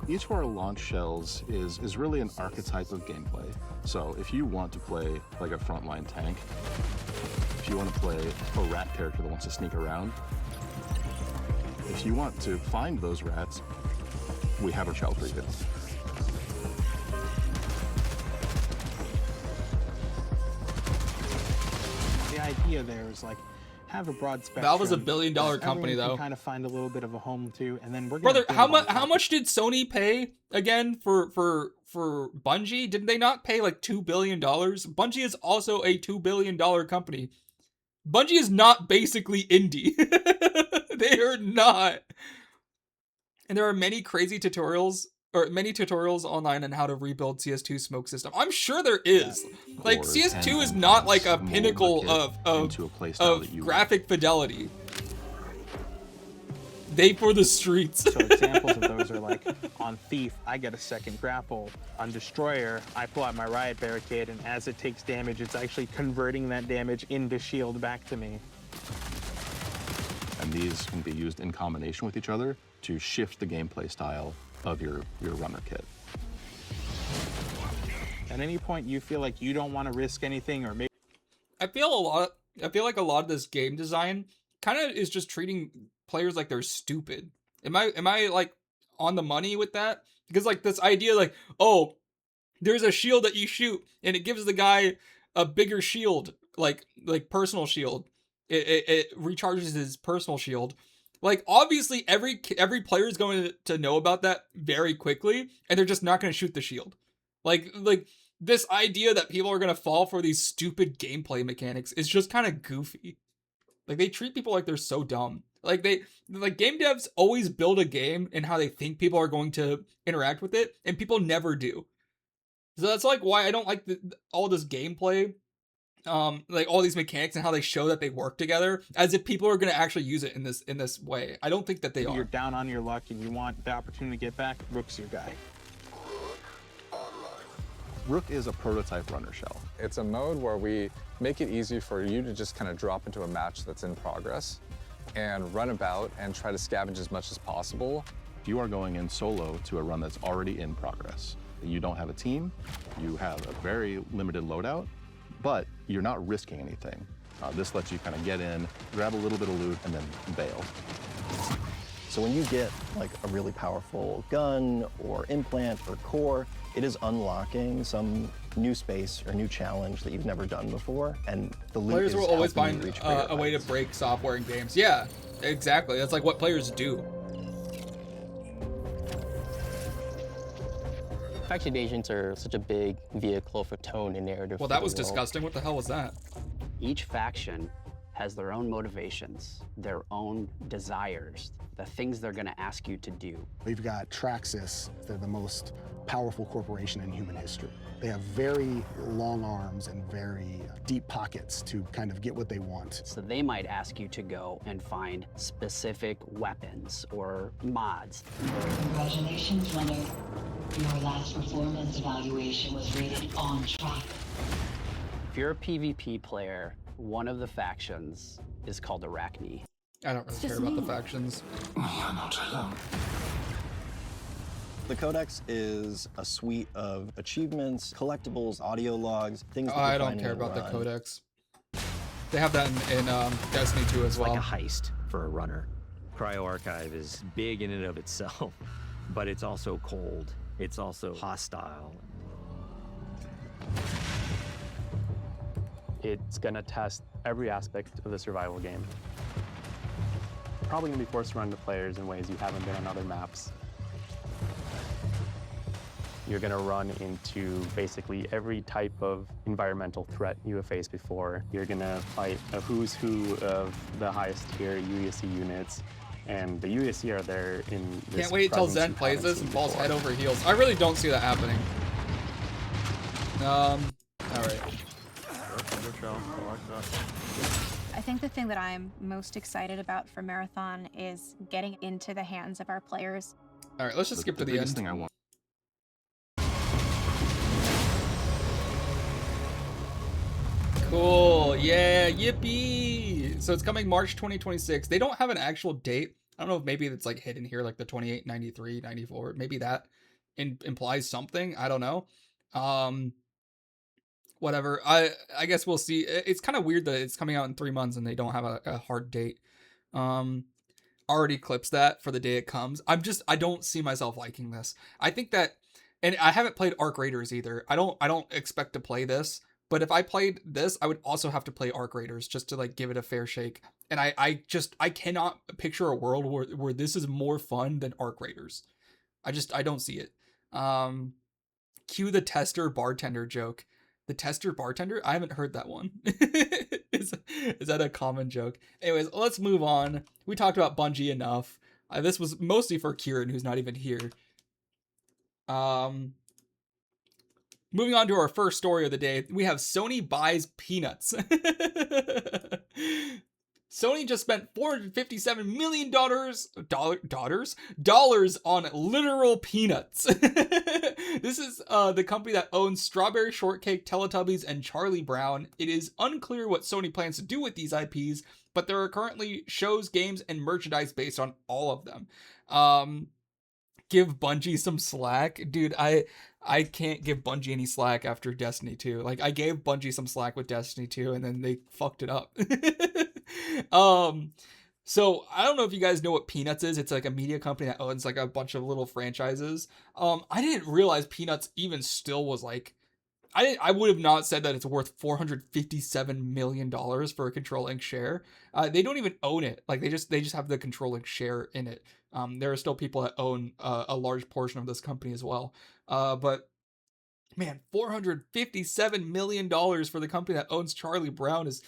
Each of our launch shells is really an archetype of gameplay. So if you want to play like a frontline tank, if you want to play a rat character that wants to sneak around, if you want to find those rats, we have a shell for you. The idea there is like, have a broad spectrum. Valve is a $1 billion company, though. Kind of find a little bit of a home to, and then we're brother. How much did Sony pay again for Bungie? Didn't they not pay like $2 billion? Bungie is also a $2 billion company. Bungie is not basically indie. They are not. And there are many crazy tutorials online on how to rebuild CS2 smoke system. I'm sure there is. Like CS2 is not like a pinnacle of graphic fidelity. They for the streets. So examples of those are like, on Thief, I get a second grapple. On Destroyer, I pull out my Riot Barricade, and as it takes damage, it's actually converting that damage into shield back to me. And these can be used in combination with each other to shift the gameplay style of your runner kit. At any point you feel like you don't want to risk anything, or maybe I feel like a lot of this game design kind of is just treating players like they're stupid. Am I like on the money with that? Because like this idea like, oh, there's a shield that you shoot and it gives the guy a bigger shield, like personal shield. It recharges his personal shield. Like, obviously, every player is going to know about that very quickly, and they're just not going to shoot the shield. Like this idea that people are going to fall for these stupid gameplay mechanics is just kind of goofy. Like, they treat people like they're so dumb. Like, game devs always build a game and how they think people are going to interact with it, and people never do. So that's like why I don't like all this gameplay. Like all these mechanics and how they show that they work together, as if people are going to actually use it in this way. I don't think that they are. You're down on your luck and you want the opportunity to get back, Rook's your guy. Rook is a prototype runner shell. It's a mode where we make it easy for you to just kind of drop into a match that's in progress and run about and try to scavenge as much as possible. You are going in solo to a run that's already in progress. You don't have a team, you have a very limited loadout, but you're not risking anything. This lets you kind of get in, grab a little bit of loot, and then bail. So when you get like a really powerful gun or implant or core, it is unlocking some new space or new challenge that you've never done before, and the loot players is will always helping find you reach greater a way to heights. break software in games. Yeah, exactly. That's like what players do. Faction agents are such a big vehicle for tone and narrative. Well, that was disgusting. What the hell was that? Each faction has their own motivations, their own desires, the things they're going to ask you to do. We've got Traxxas. They're the most powerful corporation in human history. They have very long arms and very deep pockets to kind of get what they want. So they might ask you to go and find specific weapons or mods. Congratulations, runner. Your last performance evaluation was rated on track. If you're a PvP player, one of the factions is called Arachne. I don't really care about the factions. You're not alone. The Codex is a suite of achievements, collectibles, audio logs, things that I you're don't finding care in the about the run. Codex. They have that in Destiny 2 as well. Like a heist for a runner. Cryo Archive is big in and of itself, but it's also cold. It's also hostile. It's going to test every aspect of the survival game. Probably going to be forced to run to players in ways you haven't been on other maps. You're going to run into basically every type of environmental threat you have faced before. You're going to fight a who's who of the highest tier UESC units, and the UESC are there in this Can't wait till presence Zen you plays haven't this seen and falls before. head over heels. I really don't see that happening. All right. I think the thing that I'm most excited about for Marathon is getting into the hands of our players. All right, let's just skip to the biggest end. thing I want. Cool. Yeah, yippee. So it's coming March 2026. They don't have an actual date. I don't know if maybe it's like hidden here, like the 28, 93, 94. Maybe that implies something. I don't know. Whatever. I guess we'll see. It's kind of weird that it's coming out in 3 months and they don't have a hard date. Already clips that for the day it comes. I don't see myself liking this. I think that, and I haven't played Arc Raiders either. I don't expect to play this, but if I played this, I would also have to play Arc Raiders just to like give it a fair shake. And I cannot picture a world where this is more fun than Arc Raiders. I don't see it. Cue the tester bartender joke. The tester bartender? I haven't heard that one. is that a common joke? Anyways, let's move on. We talked about Bungie enough. This was mostly for Kieran, who's not even here. Moving on to our first story of the day, we have Sony buys peanuts. Sony just spent $457 million dollars on literal peanuts. This is the company that owns Strawberry Shortcake, Teletubbies, and Charlie Brown. It is unclear what Sony plans to do with these IPs, but there are currently shows, games, and merchandise based on all of them. Give Bungie some slack. Dude, I can't give Bungie any slack after Destiny 2. Like, I gave Bungie some slack with Destiny 2, and then they fucked it up. So I don't know if you guys know what Peanuts is. It's like a media company that owns like a bunch of little franchises. I didn't realize Peanuts even still was like, I would have not said that it's worth $457 million for a controlling share. They don't even own it. Like they just have the controlling share in it. There are still people that own a large portion of this company as well. But man, $457 million for the company that owns Charlie Brown is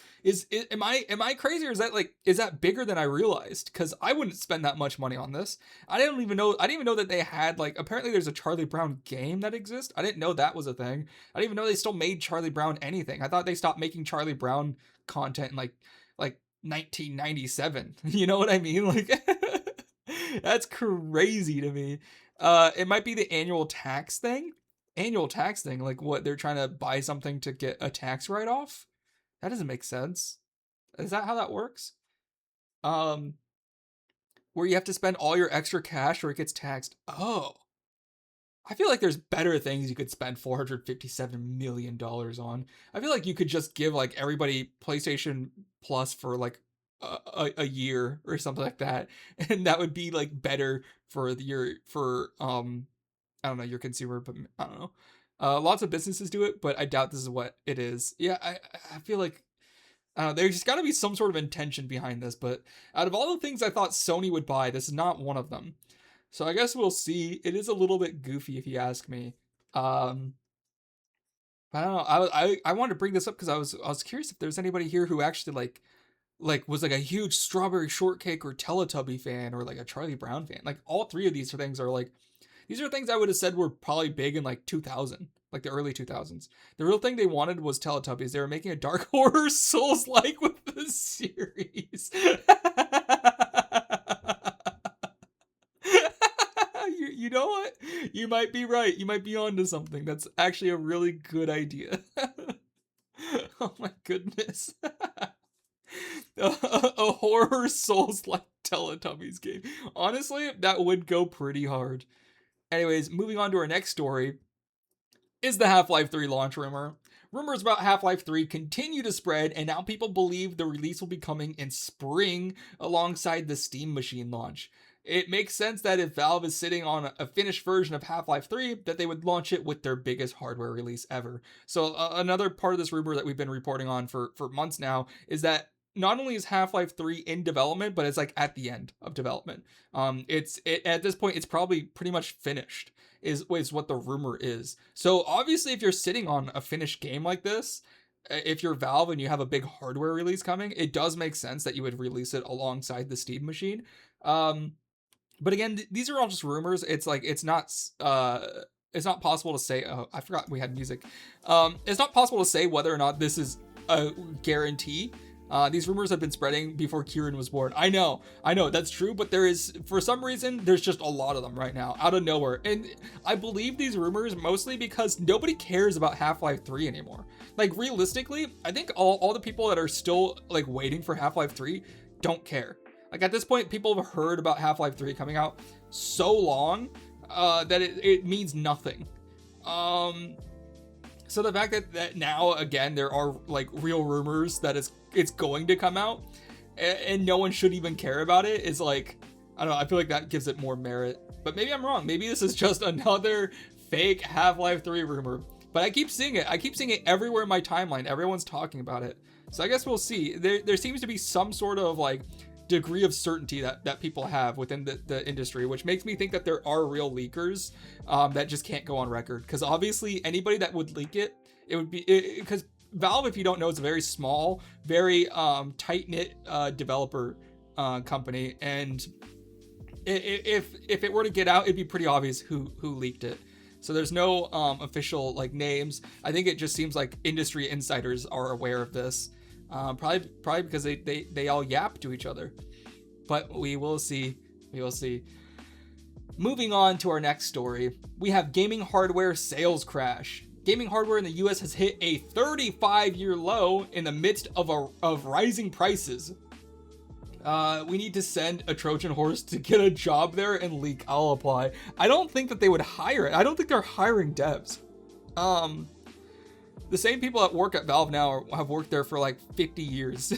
am I crazy, or is that bigger than I realized? Because I wouldn't spend that much money on this. I didn't even know that they had, like, apparently there's a Charlie Brown game that exists. I didn't know that was a thing. I didn't even know they still made Charlie Brown anything. I thought they stopped making Charlie Brown content in like 1997. You know what I mean? Like that's crazy to me. It might be the annual tax thing, like what, they're trying to buy something to get a tax write-off. That doesn't make sense. Is that how that works? Where you have to spend all your extra cash or it gets taxed. Oh, I feel like there's better things you could spend $457 million on. I feel like you could just give like everybody PlayStation Plus for like a year or something like that, and that would be like better for your I don't know, your consumer, but I don't know. Lots of businesses do it, but I doubt this is what it is. Yeah, I feel like there's got to be some sort of intention behind this, but out of all the things I thought Sony would buy, this is not one of them. So I guess we'll see. It is a little bit goofy if you ask me. I don't know. I wanted to bring this up because I was curious if there's anybody here who actually like was like a huge Strawberry Shortcake or Teletubby fan or like a Charlie Brown fan. Like all three of these things are like, these are things I would have said were probably big in like 2000, like the early 2000s. The real thing they wanted was Teletubbies. They were making a Dark Horror Souls-like with the series. You know what? You might be right. You might be onto something. That's actually a really good idea. Oh my goodness. A horror Souls-like Teletubbies game. Honestly, that would go pretty hard. Anyways, moving on to our next story is the Half-Life 3 launch rumor. Rumors about Half-Life 3 continue to spread, and now people believe the release will be coming in spring alongside the Steam Machine launch. It makes sense that if Valve is sitting on a finished version of Half-Life 3, that they would launch it with their biggest hardware release ever. So another part of this rumor that we've been reporting on for months now is that not only is Half-Life 3 in development, but it's like at the end of development. At this point, it's probably pretty much finished, is what the rumor is. So obviously, if you're sitting on a finished game like this, if you're Valve and you have a big hardware release coming, it does make sense that you would release it alongside the Steam Machine. But again, these are all just rumors. It's like, it's not possible to say, oh, I forgot we had music. It's not possible to say whether or not this is a guarantee. These rumors have been spreading before Kieran was born. I know, that's true, but there is, for some reason, there's just a lot of them right now, out of nowhere. And I believe these rumors mostly because nobody cares about Half-Life 3 anymore. Like, realistically, I think all the people that are still, like, waiting for Half-Life 3 don't care. Like, at this point, people have heard about Half-Life 3 coming out so long that it means nothing. So the fact that now, again, there are, like, real rumors that it's going to come out and no one should even care about it is, like, I don't know, I feel like that gives it more merit. But maybe I'm wrong. Maybe this is just another fake Half-Life 3 rumor. But I keep seeing it. I keep seeing it everywhere in my timeline. Everyone's talking about it. So I guess we'll see. There seems to be some sort of, like, degree of certainty that people have within the industry, which makes me think that there are real leakers that just can't go on record. Because obviously anybody that would leak it would be, because Valve, if you don't know, is a very small, very tight-knit developer company, and if it were to get out, it'd be pretty obvious who leaked it. So there's no official, like, names. I think it just seems like industry insiders are aware of this. Probably because they all yap to each other. But we will see. We will see. Moving on to our next story, we have gaming hardware sales crash. Gaming hardware in the US has hit a 35-year low in the midst of rising prices. We need to send a Trojan horse to get a job there and leak. I'll apply. I don't think that they would hire it. I don't think they're hiring devs. The same people that work at Valve now have worked there for like 50 years.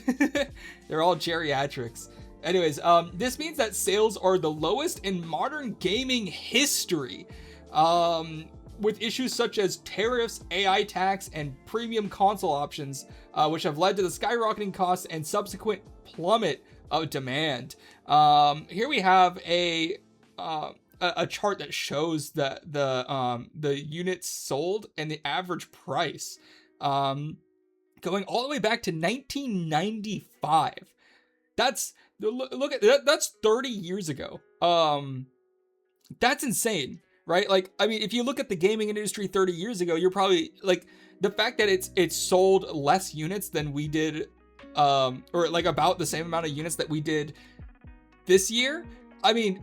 They're all geriatrics. Anyways, this means that sales are the lowest in modern gaming history. With issues such as tariffs, AI tax, and premium console options, which have led to the skyrocketing costs and subsequent plummet of demand. Here we have a chart that shows the units sold and the average price, going all the way back to 1995. Look at that. That's 30 years ago. That's insane, right? Like, I mean, if you look at the gaming industry 30 years ago, you're probably like, the fact that it's sold less units than we did, or like about the same amount of units that we did this year. I mean,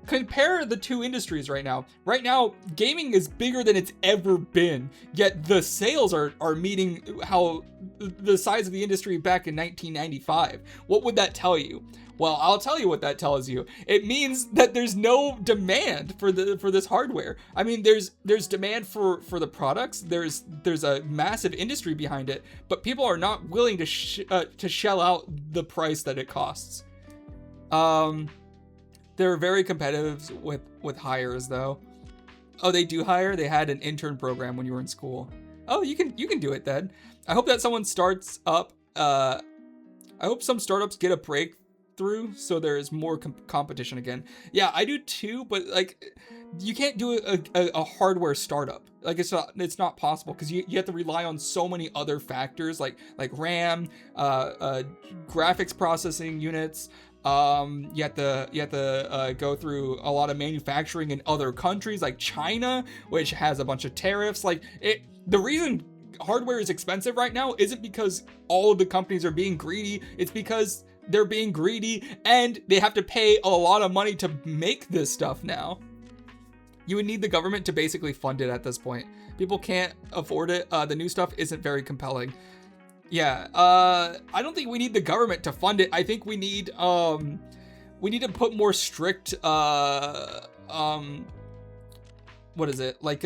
compare the two industries right now. Right now, gaming is bigger than it's ever been, yet the sales are meeting how the size of the industry back in 1995. What would that tell you? Well, I'll tell you what that tells you. It means that there's no demand for this hardware. I mean, there's demand for the products. There's a massive industry behind it, but people are not willing to shell out the price that it costs. They're very competitive with hires, though. Oh, they do hire? They had an intern program when you were in school. Oh, you can do it then. I hope that someone starts up. I hope some startups get a breakthrough so there's more competition again. Yeah, I do too, but like, you can't do a hardware startup. Like, it's not possible because you have to rely on so many other factors like RAM, graphics processing units. You have to go through a lot of manufacturing in other countries like China, which has a bunch of tariffs. Like, the reason hardware is expensive right now isn't because all of the companies are being greedy. It's because they're being greedy and they have to pay a lot of money to make this stuff now. You would need the government to basically fund it at this point. People can't afford it. The new stuff isn't very compelling. Yeah, I don't think we need the government to fund it. I think we need to put more strict, what is it? Like,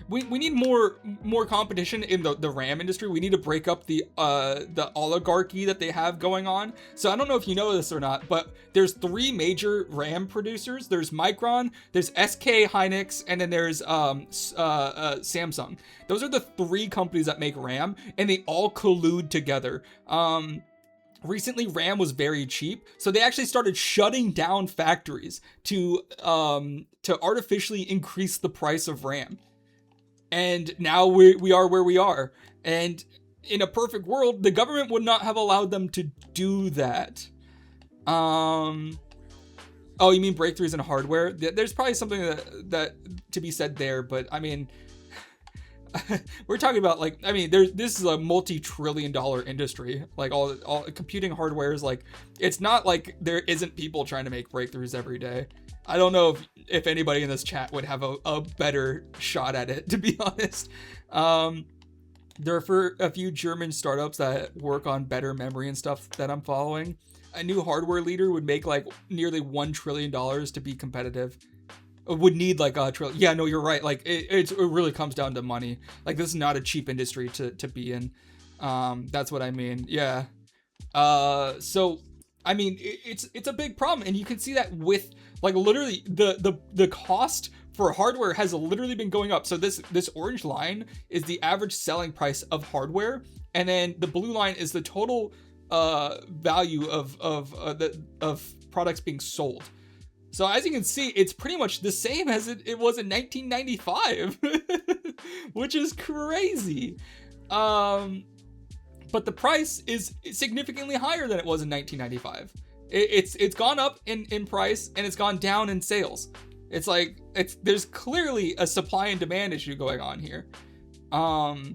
we need more competition in the RAM industry. We need to break up the oligarchy that they have going on. So I don't know if you know this or not, but there's 3 major RAM producers. There's Micron, there's SK Hynix, and then there's Samsung. Those are the 3 companies that make RAM, and they all collude together. Recently, RAM was very cheap, so they actually started shutting down factories to artificially increase the price of RAM. And now we are where we are. And in a perfect world, the government would not have allowed them to do that. Oh, you mean breakthroughs in hardware? There's probably something that to be said there, but I mean, we're talking about like, I mean, this is a multi-trillion-dollar industry. Like all computing hardware is like, it's not like there isn't people trying to make breakthroughs every day. I don't know if anybody in this chat would have a better shot at it, to be honest. There are a few German startups that work on better memory and stuff that I'm following. A new hardware leader would make like nearly $1 trillion to be competitive. Would need like a trillion. Yeah, no, you're right. Like it really comes down to money. Like this is not a cheap industry to be in. That's what I mean. Yeah. So I mean, it's a big problem, and you can see that with like literally the cost for hardware has literally been going up. So this orange line is the average selling price of hardware, and then the blue line is the total value of products being sold. So as you can see, it's pretty much the same as it was in 1995, which is crazy. But the price is significantly higher than it was in 1995. It's gone up in price, and it's gone down in sales. It's like there's clearly a supply and demand issue going on here. The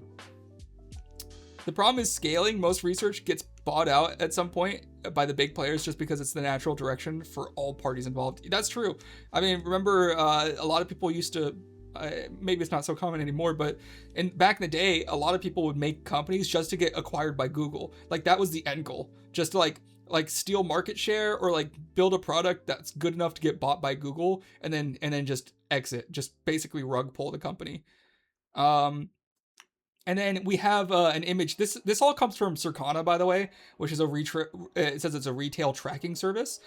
problem is scaling. Most research gets bought out at some point by the big players just because it's the natural direction for all parties involved. That's true. I mean, remember a lot of people used to, maybe it's not so common anymore, but back in the day, a lot of people would make companies just to get acquired by Google. Like that was the end goal, just to like steal market share or like build a product that's good enough to get bought by Google and then just exit, just basically rug pull the company. And then we have an image. This all comes from Circana, by the way, which is it says it's a retail tracking service.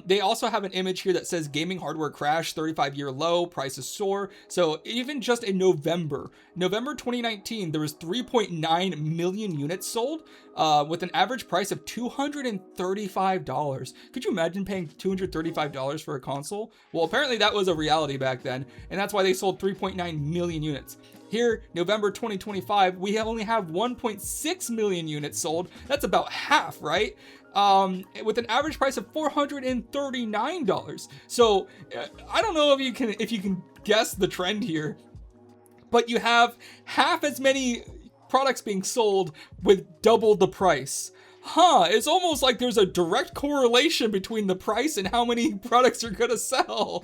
They also have an image here that says gaming hardware crash, 35-year low, prices soar. So even just in November 2019, there was 3.9 million units sold with an average price of $235. Could you imagine paying $235 for a console? Well, apparently that was a reality back then, and that's why they sold 3.9 million units. Here, November 2025, we only have 1.6 million units sold. That's about half, right? With an average price of $439. So I don't know if you can guess the trend here, but you have half as many products being sold with double the price. It's almost like there's a direct correlation between the price and how many products you're gonna sell.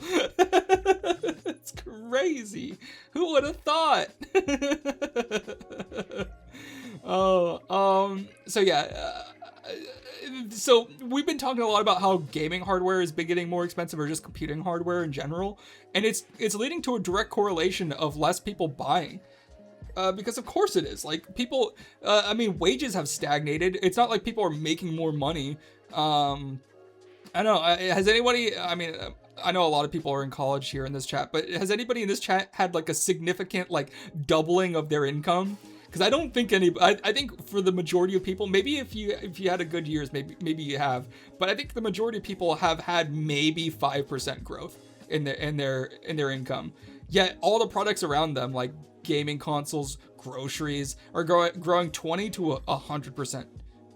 It's crazy. Who would have thought? So yeah, so we've been talking a lot about how gaming hardware has been getting more expensive, or just computing hardware in general, and it's leading to a direct correlation of less people buying. Because of course it is. Like people, I mean, wages have stagnated. It's not like people are making more money. I don't know. Has anybody? I mean, I know a lot of people are in college here in this chat, but has anybody in this chat had like a significant like doubling of their income? Because I don't think I think for the majority of people, maybe if you had a good years, maybe you have, but I think the majority of people have had maybe 5% growth in their income. Yet all the products around them, like gaming consoles, groceries, are growing 20 to 100%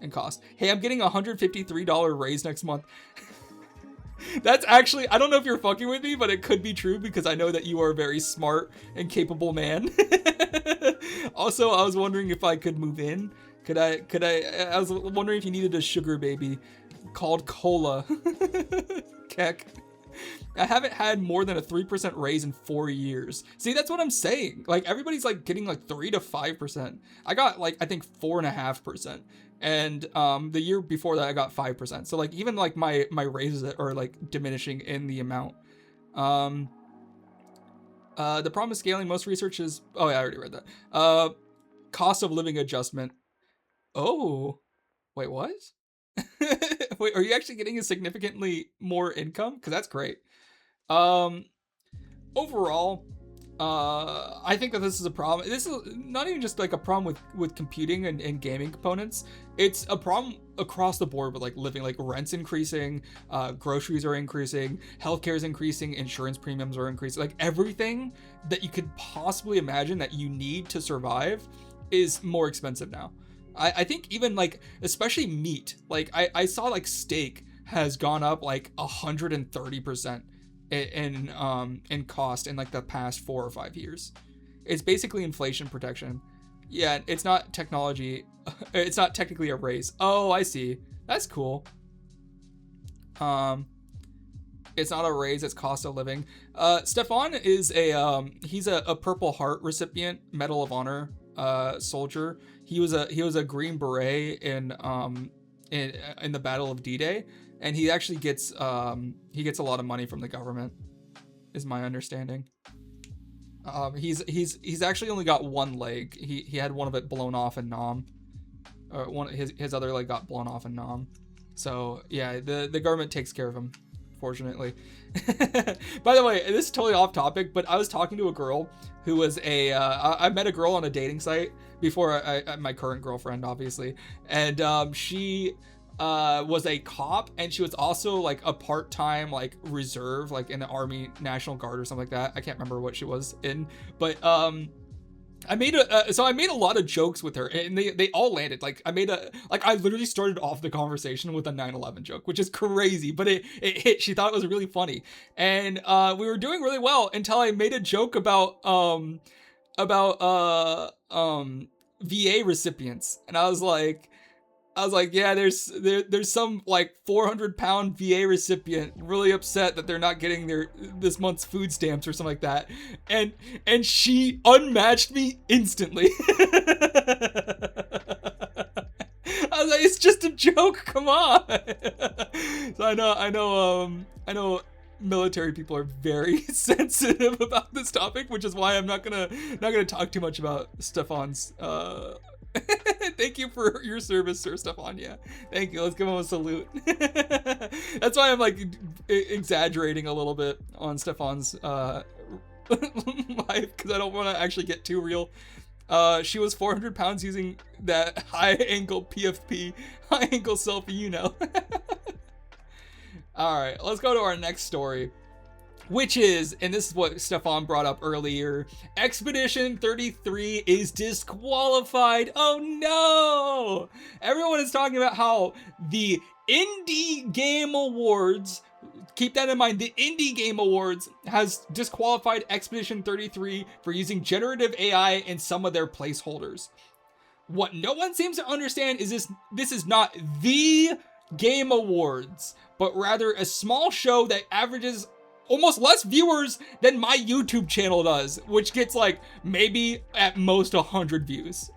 in cost. Hey, I'm getting a $153 raise next month. That's actually, I don't know if you're fucking with me, but it could be true because I know that you are a very smart and capable man. Also, I was wondering if I could move in. I was wondering if you needed a sugar baby called Cola. Keck. I haven't had more than a 3% raise in 4 years. See, that's what I'm saying. Like everybody's like getting like 3 to 5%. I got like, I think 4.5%. And the year before that I got 5%. So like even like my raises are like diminishing in the amount. The problem with scaling most research is, oh yeah, I already read that. Cost of living adjustment. Oh, wait, what? Wait, are you actually getting a significantly more income? Because that's great. Overall, I think that this is a problem. This is not even just like a problem with computing and gaming components. It's a problem across the board with like living, like rent's increasing, groceries are increasing, healthcare is increasing, insurance premiums are increasing. Like everything that you could possibly imagine that you need to survive is more expensive now. I think even like, especially meat, like I saw like steak has gone up like 130% in cost in like the past 4 or 5 years. It's basically inflation protection. Yeah, it's not technology. It's not technically a race. Oh, I see. That's cool. It's not a raise, it's cost of living. Stefan is he's a Purple Heart recipient, Medal of Honor soldier. He was a Green Beret in the Battle of D-Day, and he actually gets a lot of money from the government, is my understanding. He's actually only got one leg. He had one of it blown off in Nam. His other leg got blown off in Nam. So yeah, the government takes care of him, fortunately. By the way, this is totally off topic, but I was talking to a girl who was I met a girl on a dating site before my current girlfriend, obviously, and she was a cop, and she was also like a part-time like reserve, like in the Army National Guard or something like that. I can't remember what she was in, but I made a lot of jokes with her, and they all landed. Like I literally started off the conversation with a 9/11 joke, which is crazy, but it hit. She thought it was really funny, and we were doing really well until I made a joke about VA recipients, and I was like, yeah, there's some like 400-pound VA recipient really upset that they're not getting this month's food stamps or something like that, and she unmatched me instantly. I was like, it's just a joke, come on. So I know military people are very sensitive about this topic, which is why I'm not gonna talk too much about Stefan's thank you for your service, Sir Stefan. Yeah, thank you. Let's give him a salute. That's why I'm like exaggerating a little bit on Stefan's life, because I don't want to actually get too real. She was 400 pounds using that high angle PFP, high angle selfie, you know. All right, let's go to our next story, which is, and this is what Stefan brought up earlier, Expedition 33 is disqualified. Oh no! Everyone is talking about how the Indie Game Awards, keep that in mind, the Indie Game Awards has disqualified Expedition 33 for using generative AI in some of their placeholders. What no one seems to understand is this is not the Game Awards, but rather a small show that averages almost less viewers than my YouTube channel does, which gets like maybe at most 100 views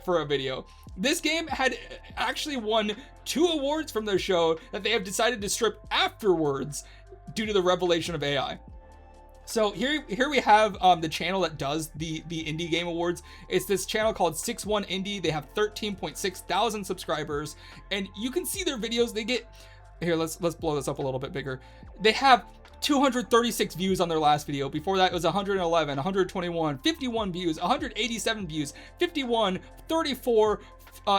for a video. This game had actually won 2 awards from their show that they have decided to strip afterwards due to the revelation of AI. So here we have the channel that does the Indie Game Awards. It's this channel called 61 Indie. They have 13.6 thousand subscribers, and you can see their videos. They get here. Let's blow this up a little bit bigger. They have 236 views on their last video. Before that, it was 111, 121, 51 views, 187 views, 51, 34,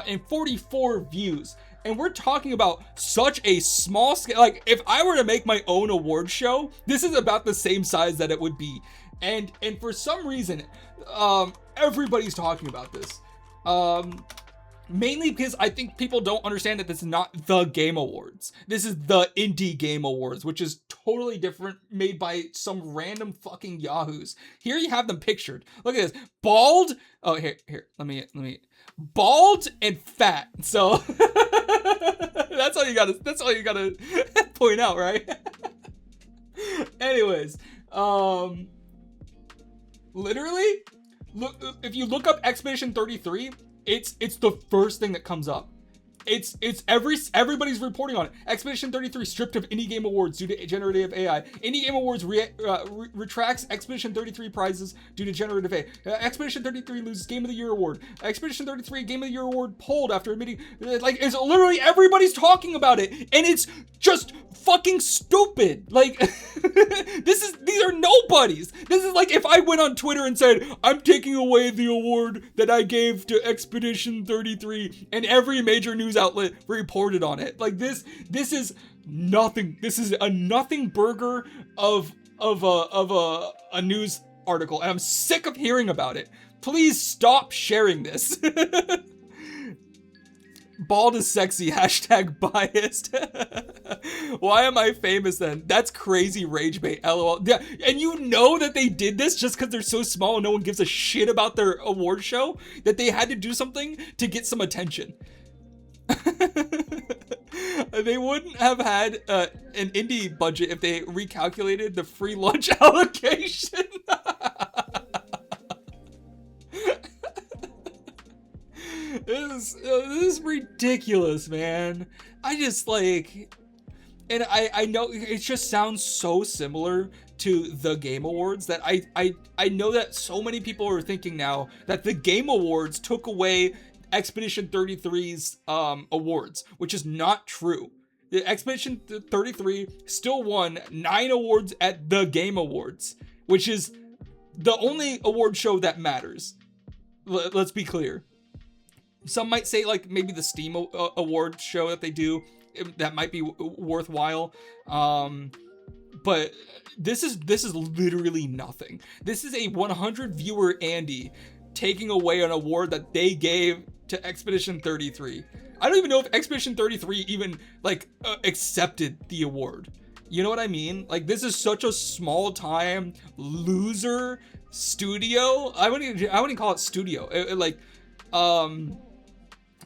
and 44 views. And we're talking about such a small scale. Like, if I were to make my own award show, this is about the same size that it would be. And for some reason, everybody's talking about this. Mainly because I think people don't understand that this is not the Game Awards. This is the Indie Game Awards, which is totally different, made by some random fucking yahoos. Here you have them pictured. Look at this. Bald. Oh, here. Let me. Bald and fat. So that's all you gotta point out, right? Anyways, literally, look, if you look up Expedition 33, it's the first thing that comes up. Everybody's reporting on it. Expedition 33 stripped of Indie Game Awards due to generative AI. Indie Game Awards retracts Expedition 33 prizes due to generative AI. Expedition 33 loses Game of the Year award. Expedition 33 Game of the Year award pulled after admitting, like, it's literally everybody's talking about it, and it's just fucking stupid. Like, these are nobodies. This is like if I went on Twitter and said, I'm taking away the award that I gave to Expedition 33, and every major news outlet reported on it. Like, this is nothing. This is a nothing burger of a news article, and I'm sick of hearing about it. Please stop sharing this. Bald is sexy, hashtag biased. Why am I famous then? That's crazy rage bait, lol. Yeah, and you know that they did this just because they're so small and no one gives a shit about their award show, that they had to do something to get some attention. They wouldn't have had an indie budget if they recalculated the free lunch allocation. This is ridiculous, man. I just like, and I know it just sounds so similar to the Game Awards that I know that so many people are thinking now that the Game Awards took away Expedition 33's awards, which is not true. The Expedition 33 still won 9 awards at the Game Awards, which is the only award show that matters. Let's be clear. Some might say like maybe the Steam award show that they do, that might be worthwhile. But this is literally nothing. This is a 100 viewer Andy taking away an award that they gave to Expedition 33. I don't even know if Expedition 33 even like accepted the award. You know what I mean? Like, this is such a small time loser studio. I wouldn't call it studio.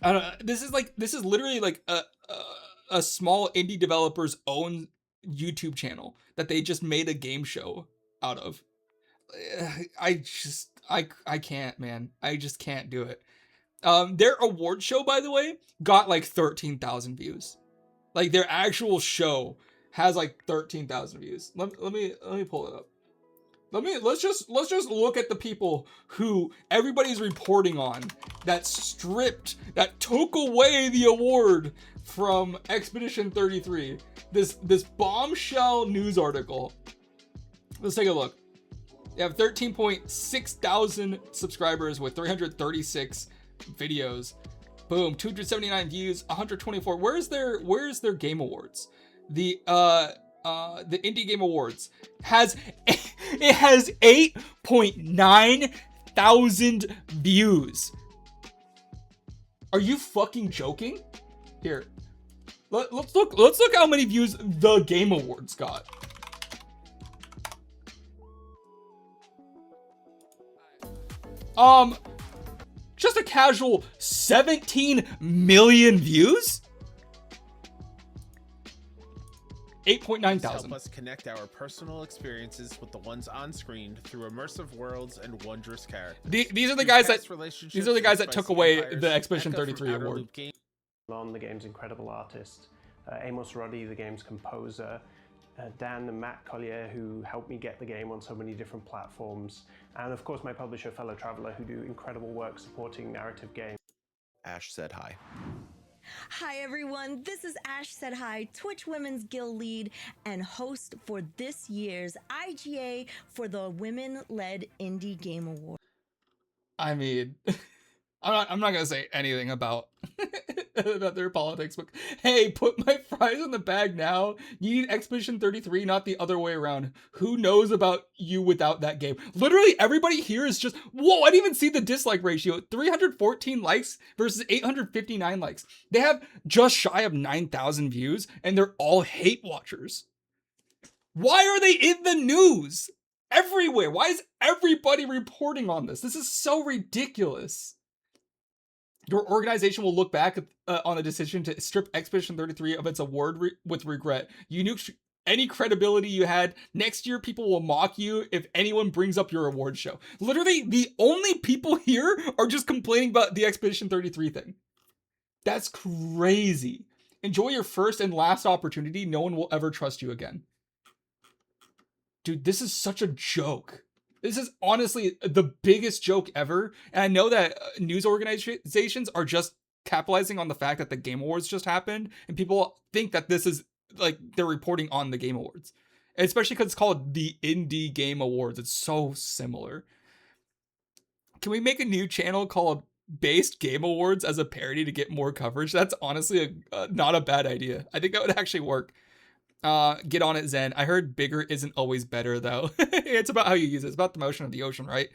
I don't. This is literally like a small indie developer's own YouTube channel that they just made a game show out of. I can't, man. I just can't do it. Their award show, by the way, got like 13,000 views. Like, their actual show has like 13,000 views. Let me pull it up. Let's just look at the people who everybody's reporting on that took away the award from Expedition 33. This bombshell news article. Let's take a look. They have 13.6 thousand subscribers with 336 videos. Boom, 279 views, 124. Where's their Game Awards? The Indie Game Awards has 8.9 thousand views. Are you fucking joking? Here, let's look how many views the Game Awards got. Just a casual 17 million views. 8.9 thousand. Help us connect our personal experiences with the ones on screen through immersive worlds and wondrous characters. These are the guys that took away the Expedition 33 award. On the game's incredible artist, Amos Ruddy, the game's composer, Dan and Matt Collier, who helped me get the game on so many different platforms, and of course my publisher, Fellow Traveler, who do incredible work supporting narrative games. Ash said hi. Hi everyone, this is Ash Said Hi, Twitch Women's Guild lead and host for this year's IGA for the Women-Led Indie Game Award. I mean, I'm not gonna say anything about their politics, but hey, put my fries in the bag now. You need Expedition 33, not the other way around. Who knows about you without that game? Literally everybody here is just, whoa, I didn't even see the dislike ratio. 314 likes versus 859 likes. They have just shy of 9,000 views, and they're all hate watchers. Why are they in the news everywhere? Why is everybody reporting on this? This is so ridiculous. Your organization will look back on the decision to strip Expedition 33 of its award with regret. You knew any credibility you had. Next year, people will mock you if anyone brings up your award show. Literally, the only people here are just complaining about the Expedition 33 thing. That's crazy. Enjoy your first and last opportunity. No one will ever trust you again. Dude, this is such a joke. This is honestly the biggest joke ever. And I know that news organizations are just capitalizing on the fact that the Game Awards just happened. And people think that this is like they're reporting on the Game Awards. Especially because it's called the Indie Game Awards. It's so similar. Can we make a new channel called Based Game Awards as a parody to get more coverage? That's honestly not a bad idea. I think that would actually work. Get on it, Zen. I heard bigger isn't always better, though. It's about how you use it. It's about the motion of the ocean, right?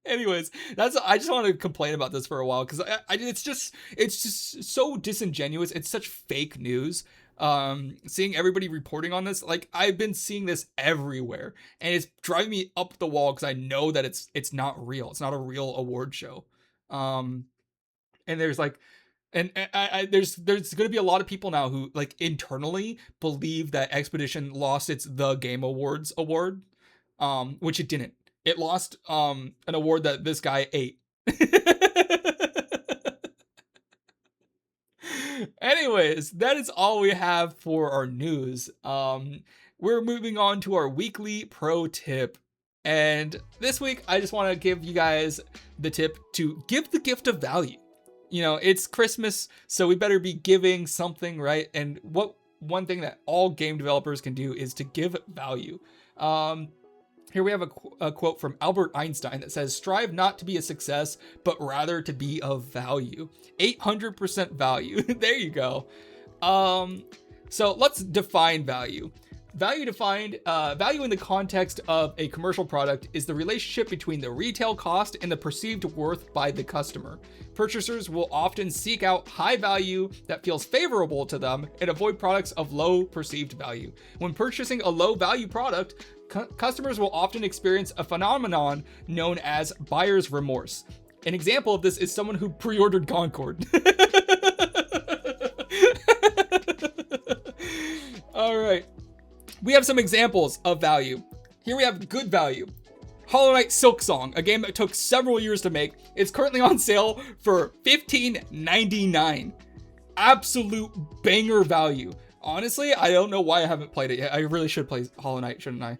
Anyways, I just want to complain about this for a while because it's just so disingenuous. It's such fake news. Seeing everybody reporting on this, like I've been seeing this everywhere, and it's driving me up the wall because I know that it's not real. It's not a real award show. And there's like. And there's going to be a lot of people now who like internally believe that Expedition lost its The Game Awards award, which it didn't. It lost an award that this guy ate. Anyways, that is all we have for our news. We're moving on to our weekly pro tip. And this week, I just want to give you guys the tip to give the gift of value. You know, it's Christmas, so we better be giving something, right? And one thing that all game developers can do is to give value. Here we have a quote from Albert Einstein that says, "Strive not to be a success, but rather to be of value." 800% value. There you go. So let's define value. Value defined, value in the context of a commercial product is the relationship between the retail cost and the perceived worth by the customer. Purchasers will often seek out high value that feels favorable to them and avoid products of low perceived value. When purchasing a low value product, customers will often experience a phenomenon known as buyer's remorse. An example of this is someone who pre-ordered Concord. All right. We have some examples of value. Here we have good value. Hollow Knight Silksong, a game that took several years to make. It's currently on sale for $15.99. Absolute banger value. Honestly, I don't know why I haven't played it yet. I really should play Hollow Knight, shouldn't I?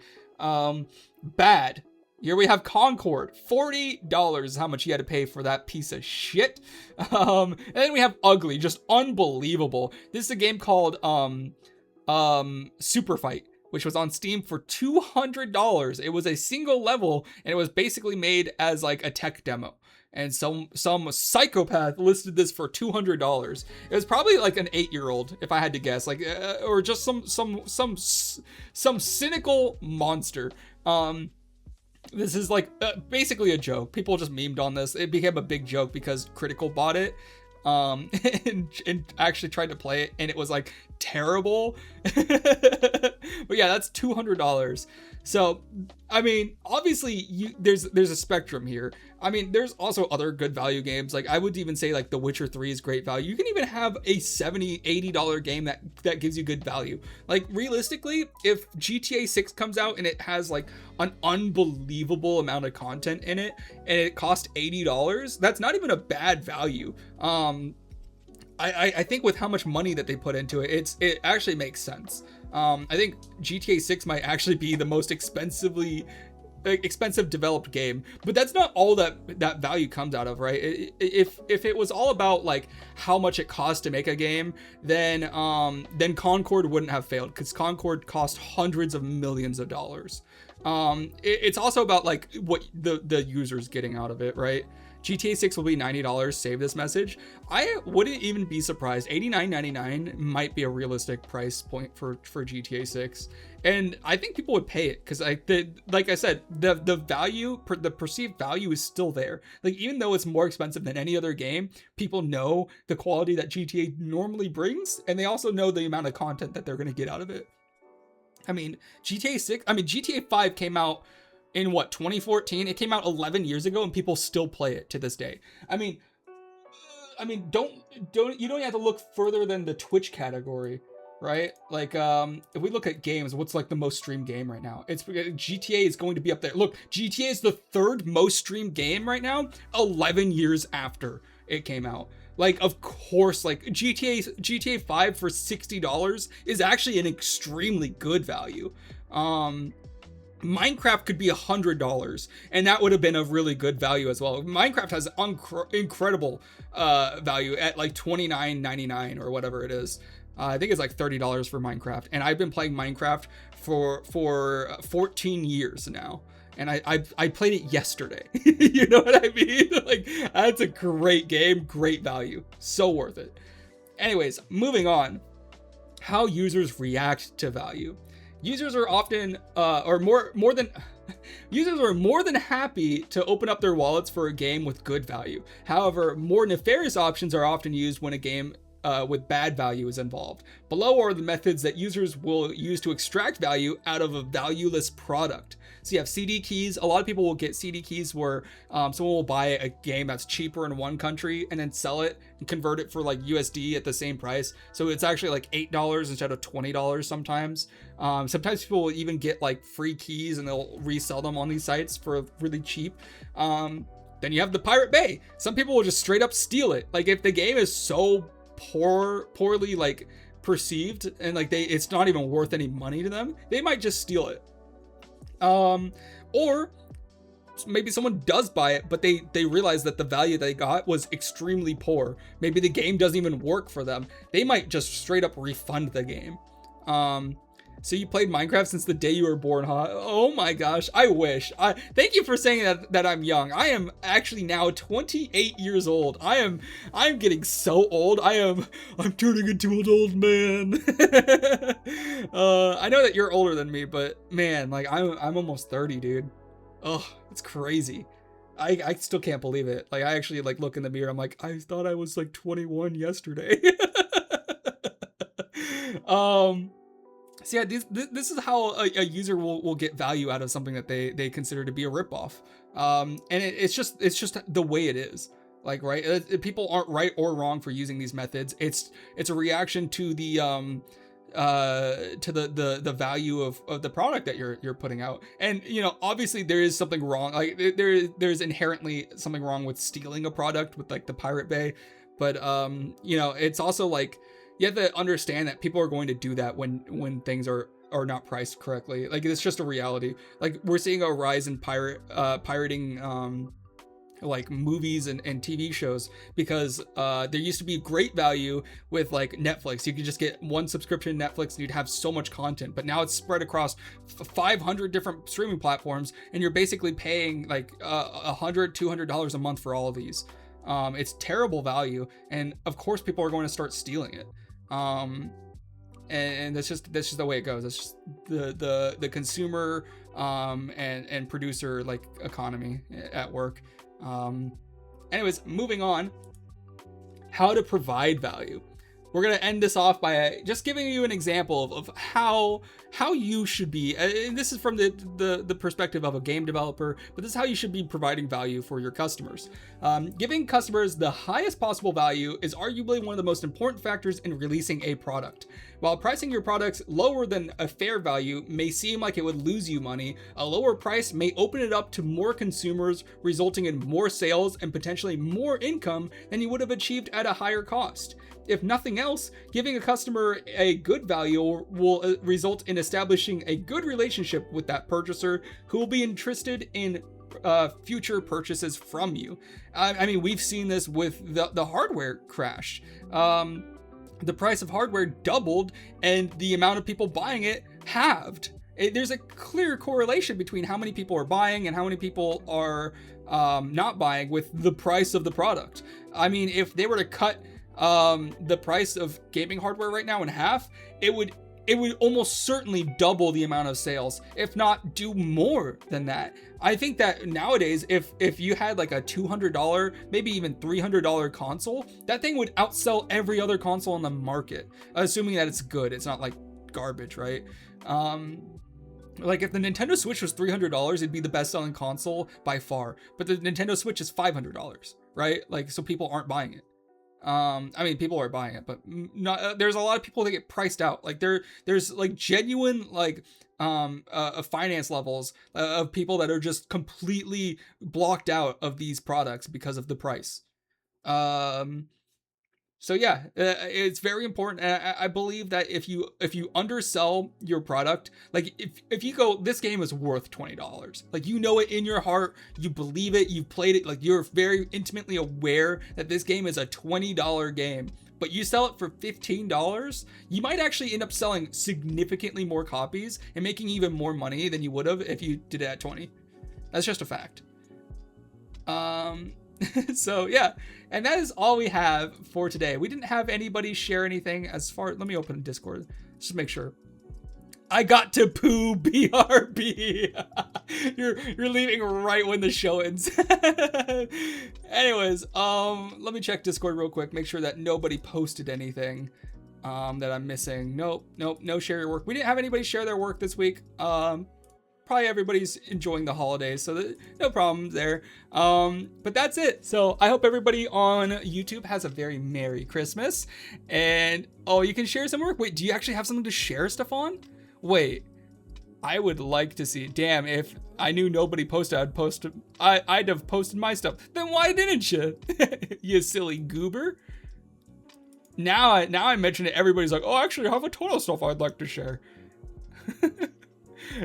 Bad. Here we have Concord. $40 is how much you had to pay for that piece of shit. And then we have Ugly, just unbelievable. This is a game called Super Fight, which was on Steam for $200. It was a single level, and it was basically made as like a tech demo. And some psychopath listed this for $200. It was probably like an 8-year-old, if I had to guess, like or just some cynical monster. This is like basically a joke. People just memed on this. It became a big joke because Critical bought it. And actually tried to play it, and it was like terrible. But yeah, that's $200. So I mean, obviously there's a spectrum here. I mean, there's also other good value games. Like I would even say like The Witcher 3 is great value. You can even have a $70, $80 game that gives you good value. Like realistically, if GTA 6 comes out and it has like an unbelievable amount of content in it and it costs $80, that's not even a bad value. I think with how much money that they put into it, it actually makes sense. I think GTA 6 might actually be the most expensive developed game, but that's not all that value comes out of, right? If it was all about like how much it costs to make a game, then Concord wouldn't have failed, because Concord cost hundreds of millions of dollars. It's also about like what the user's getting out of it, right? GTA 6 will be $90. Save this message. I wouldn't even be surprised. $89.99 might be a realistic price point for GTA 6, and I think people would pay it because like I said, the value, the perceived value is still there. Like even though it's more expensive than any other game, people know the quality that GTA normally brings, and they also know the amount of content that they're going to get out of it. I mean, GTA 5 came out in what, 2014? It came out 11 years ago, and people still play it to this day. I mean, don't you don't have to look further than the Twitch category, right? Like, if we look at games, what's like the most streamed game right now? It's GTA is going to be up there. Look, GTA is the third most streamed game right now, 11 years after it came out. Like, of course, like GTA 5 for $60 is actually an extremely good value. Minecraft could be $100, and that would have been a really good value as well. Minecraft has incredible value at like $29.99 or whatever it is. I think it's like $30 for Minecraft, and I've been playing Minecraft for 14 years now, and I played it yesterday. You know what I mean? Like, that's a great game, great value, so worth it. Anyways, moving on. How users react to value. Users are often, users are more than happy to open up their wallets for a game with good value. However, more nefarious options are often used when a game with bad value is involved. Below are the methods that users will use to extract value out of a valueless product. So you have CD keys. A lot of people will get CD keys where someone will buy a game that's cheaper in one country and then sell it and convert it for like USD at the same price. So it's actually like $8 instead of $20 sometimes. Sometimes people will even get like free keys and they'll resell them on these sites for really cheap. Then you have the Pirate Bay. Some people will just straight up steal it. Like, if the game is so poorly like perceived and like it's not even worth any money to them, they might just steal it. Or maybe someone does buy it, but they realize that the value they got was extremely poor. Maybe the game doesn't even work for them. They might just straight up refund the game. So you played Minecraft since the day you were born, huh? Oh my gosh, I wish. Thank you for saying that I'm young. I am actually now 28 years old. I'm getting so old. I'm turning into an old man. I know that you're older than me, but man, like I'm almost 30, dude. Oh, it's crazy. I still can't believe it. Like, I actually like look in the mirror. I'm like, I thought I was like 21 yesterday. So yeah, this is how a user will get value out of something that they consider to be a ripoff. And it's just the way it is. Like, right? People aren't right or wrong for using these methods. It's a reaction to the value of the product that you're putting out. And you know, obviously there is something wrong. Like, there's inherently something wrong with stealing a product with like the Pirate Bay. But you know, it's also like, you have to understand that people are going to do that when things are not priced correctly. Like, it's just a reality. Like, we're seeing a rise in pirating like movies and TV shows, because there used to be great value with like Netflix. You could just get one subscription to Netflix and you'd have so much content, but now it's spread across 500 different streaming platforms, and you're basically paying like $100-$200 a month for all of these. It's terrible value, and of course people are going to start stealing it. And that's just the way it goes. That's just the consumer and producer like economy at work. Anyways, moving on. How to provide value. We're gonna end this off by just giving you an example of how you should be, and this is from the perspective of a game developer, but this is how you should be providing value for your customers. Giving customers the highest possible value is arguably one of the most important factors in releasing a product. While pricing your products lower than a fair value may seem like it would lose you money, a lower price may open it up to more consumers, resulting in more sales and potentially more income than you would have achieved at a higher cost. If nothing else, giving a customer a good value will result in establishing a good relationship with that purchaser, who will be interested in future purchases from you. I mean, we've seen this with the hardware crash. The price of hardware doubled and the amount of people buying it halved. There's a clear correlation between how many people are buying and how many people are not buying with the price of the product. I mean, if they were to cut the price of gaming hardware right now in half, it would almost certainly double the amount of sales, if not do more than that. I think that nowadays, if you had like a $200, maybe even $300 console, that thing would outsell every other console on the market, assuming that it's good. It's not like garbage, right? Like, if the Nintendo Switch was $300, it'd be the best-selling console by far. But the Nintendo Switch is $500, right? Like, so people aren't buying it. I mean, people are buying it, but not, there's a lot of people that get priced out. Like, there's like genuine like finance levels of people that are just completely blocked out of these products because of the price. So yeah, it's very important. I believe that if you undersell your product, like if you go, this game is worth $20, like you know it in your heart, you believe it, you've played it, like you're very intimately aware that this game is a $20 game, but you sell it for $15, you might actually end up selling significantly more copies and making even more money than you would have if you did it at 20. That's just a fact. So yeah, and that is all we have for today. We didn't have anybody share anything as far. Let me open Discord just to make sure. I got to poo BRB. You're leaving right when the show ends. Anyways, let me check Discord real quick, make sure that nobody posted anything that I'm missing. Nope, no share your work. We didn't have anybody share their work this week. Probably everybody's enjoying the holidays, so no problem there. But that's it. So I hope everybody on YouTube has a very Merry Christmas. And oh, you can share some work. Wait, do you actually have something to share, Stefan? Wait, I would like to see. Damn, if I knew nobody posted, I'd have posted my stuff. Then why didn't you? You silly goober. Now I mention it, everybody's like, oh, actually I have a ton of stuff I'd like to share.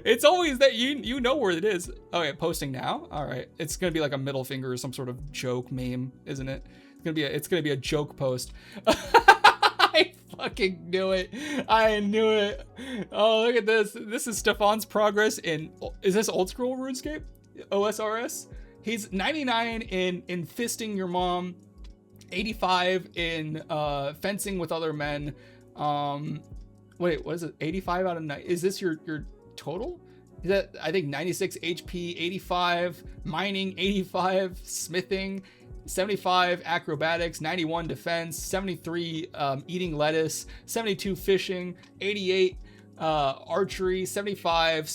It's always that you know where it is. Okay, posting now. All right, it's gonna be like a middle finger or some sort of joke meme, isn't it? It's gonna be a joke post. I fucking knew it. I knew it. Oh, look at this. This is Stefan's progress in. Is this old school RuneScape? OSRS. He's 99 in fisting your mom. 85 in fencing with other men. Wait, what is it? 85 out of 9. Is this your total? Is that, I think, 96 HP, 85 mining, 85 smithing, 75 acrobatics, 91 defense, 73 eating lettuce, 72 fishing, 88 archery, 75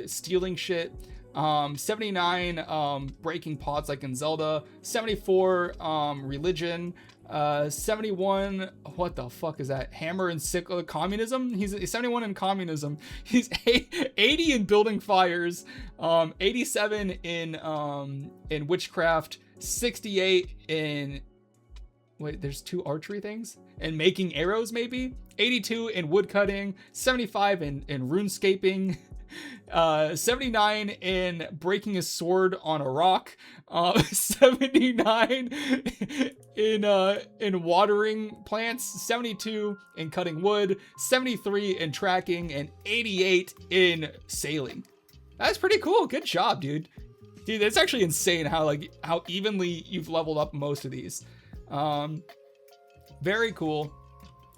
stealing shit, 79 breaking pots like in Zelda, 74 religion, 71, what the fuck is that? Hammer and sickle communism? He's 71 in communism. He's 80 in building fires, 87 in witchcraft, 68 in, wait, there's 2 archery things? And making arrows maybe? 82 in woodcutting, 75 in runescaping, 79 in breaking a sword on a rock, 79 in watering plants, 72 in cutting wood, 73 in tracking, and 88 in sailing. That's pretty cool. Good job, dude. Dude, that's actually insane how evenly you've leveled up most of these. Very cool.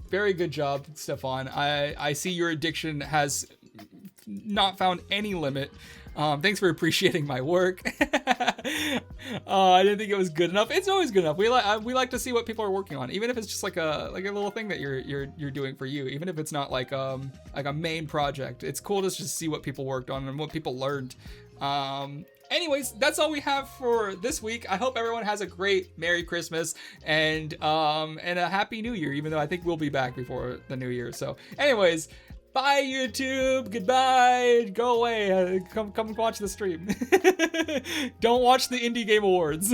Very good job, Stefan. I see your addiction has not found any limit. Thanks for appreciating my work. I didn't think it was good enough. It's always good enough. We like to see what people are working on, even if it's just like a little thing that you're doing for you, even if it's not like a main project. It's cool to just see what people worked on and what people learned. Anyways, that's all we have for this week. I hope everyone has a great Merry Christmas and a Happy New Year, even though I think we'll be back before the New Year. So anyways, bye YouTube, goodbye, go away, come watch the stream. Don't watch the Indie Game Awards.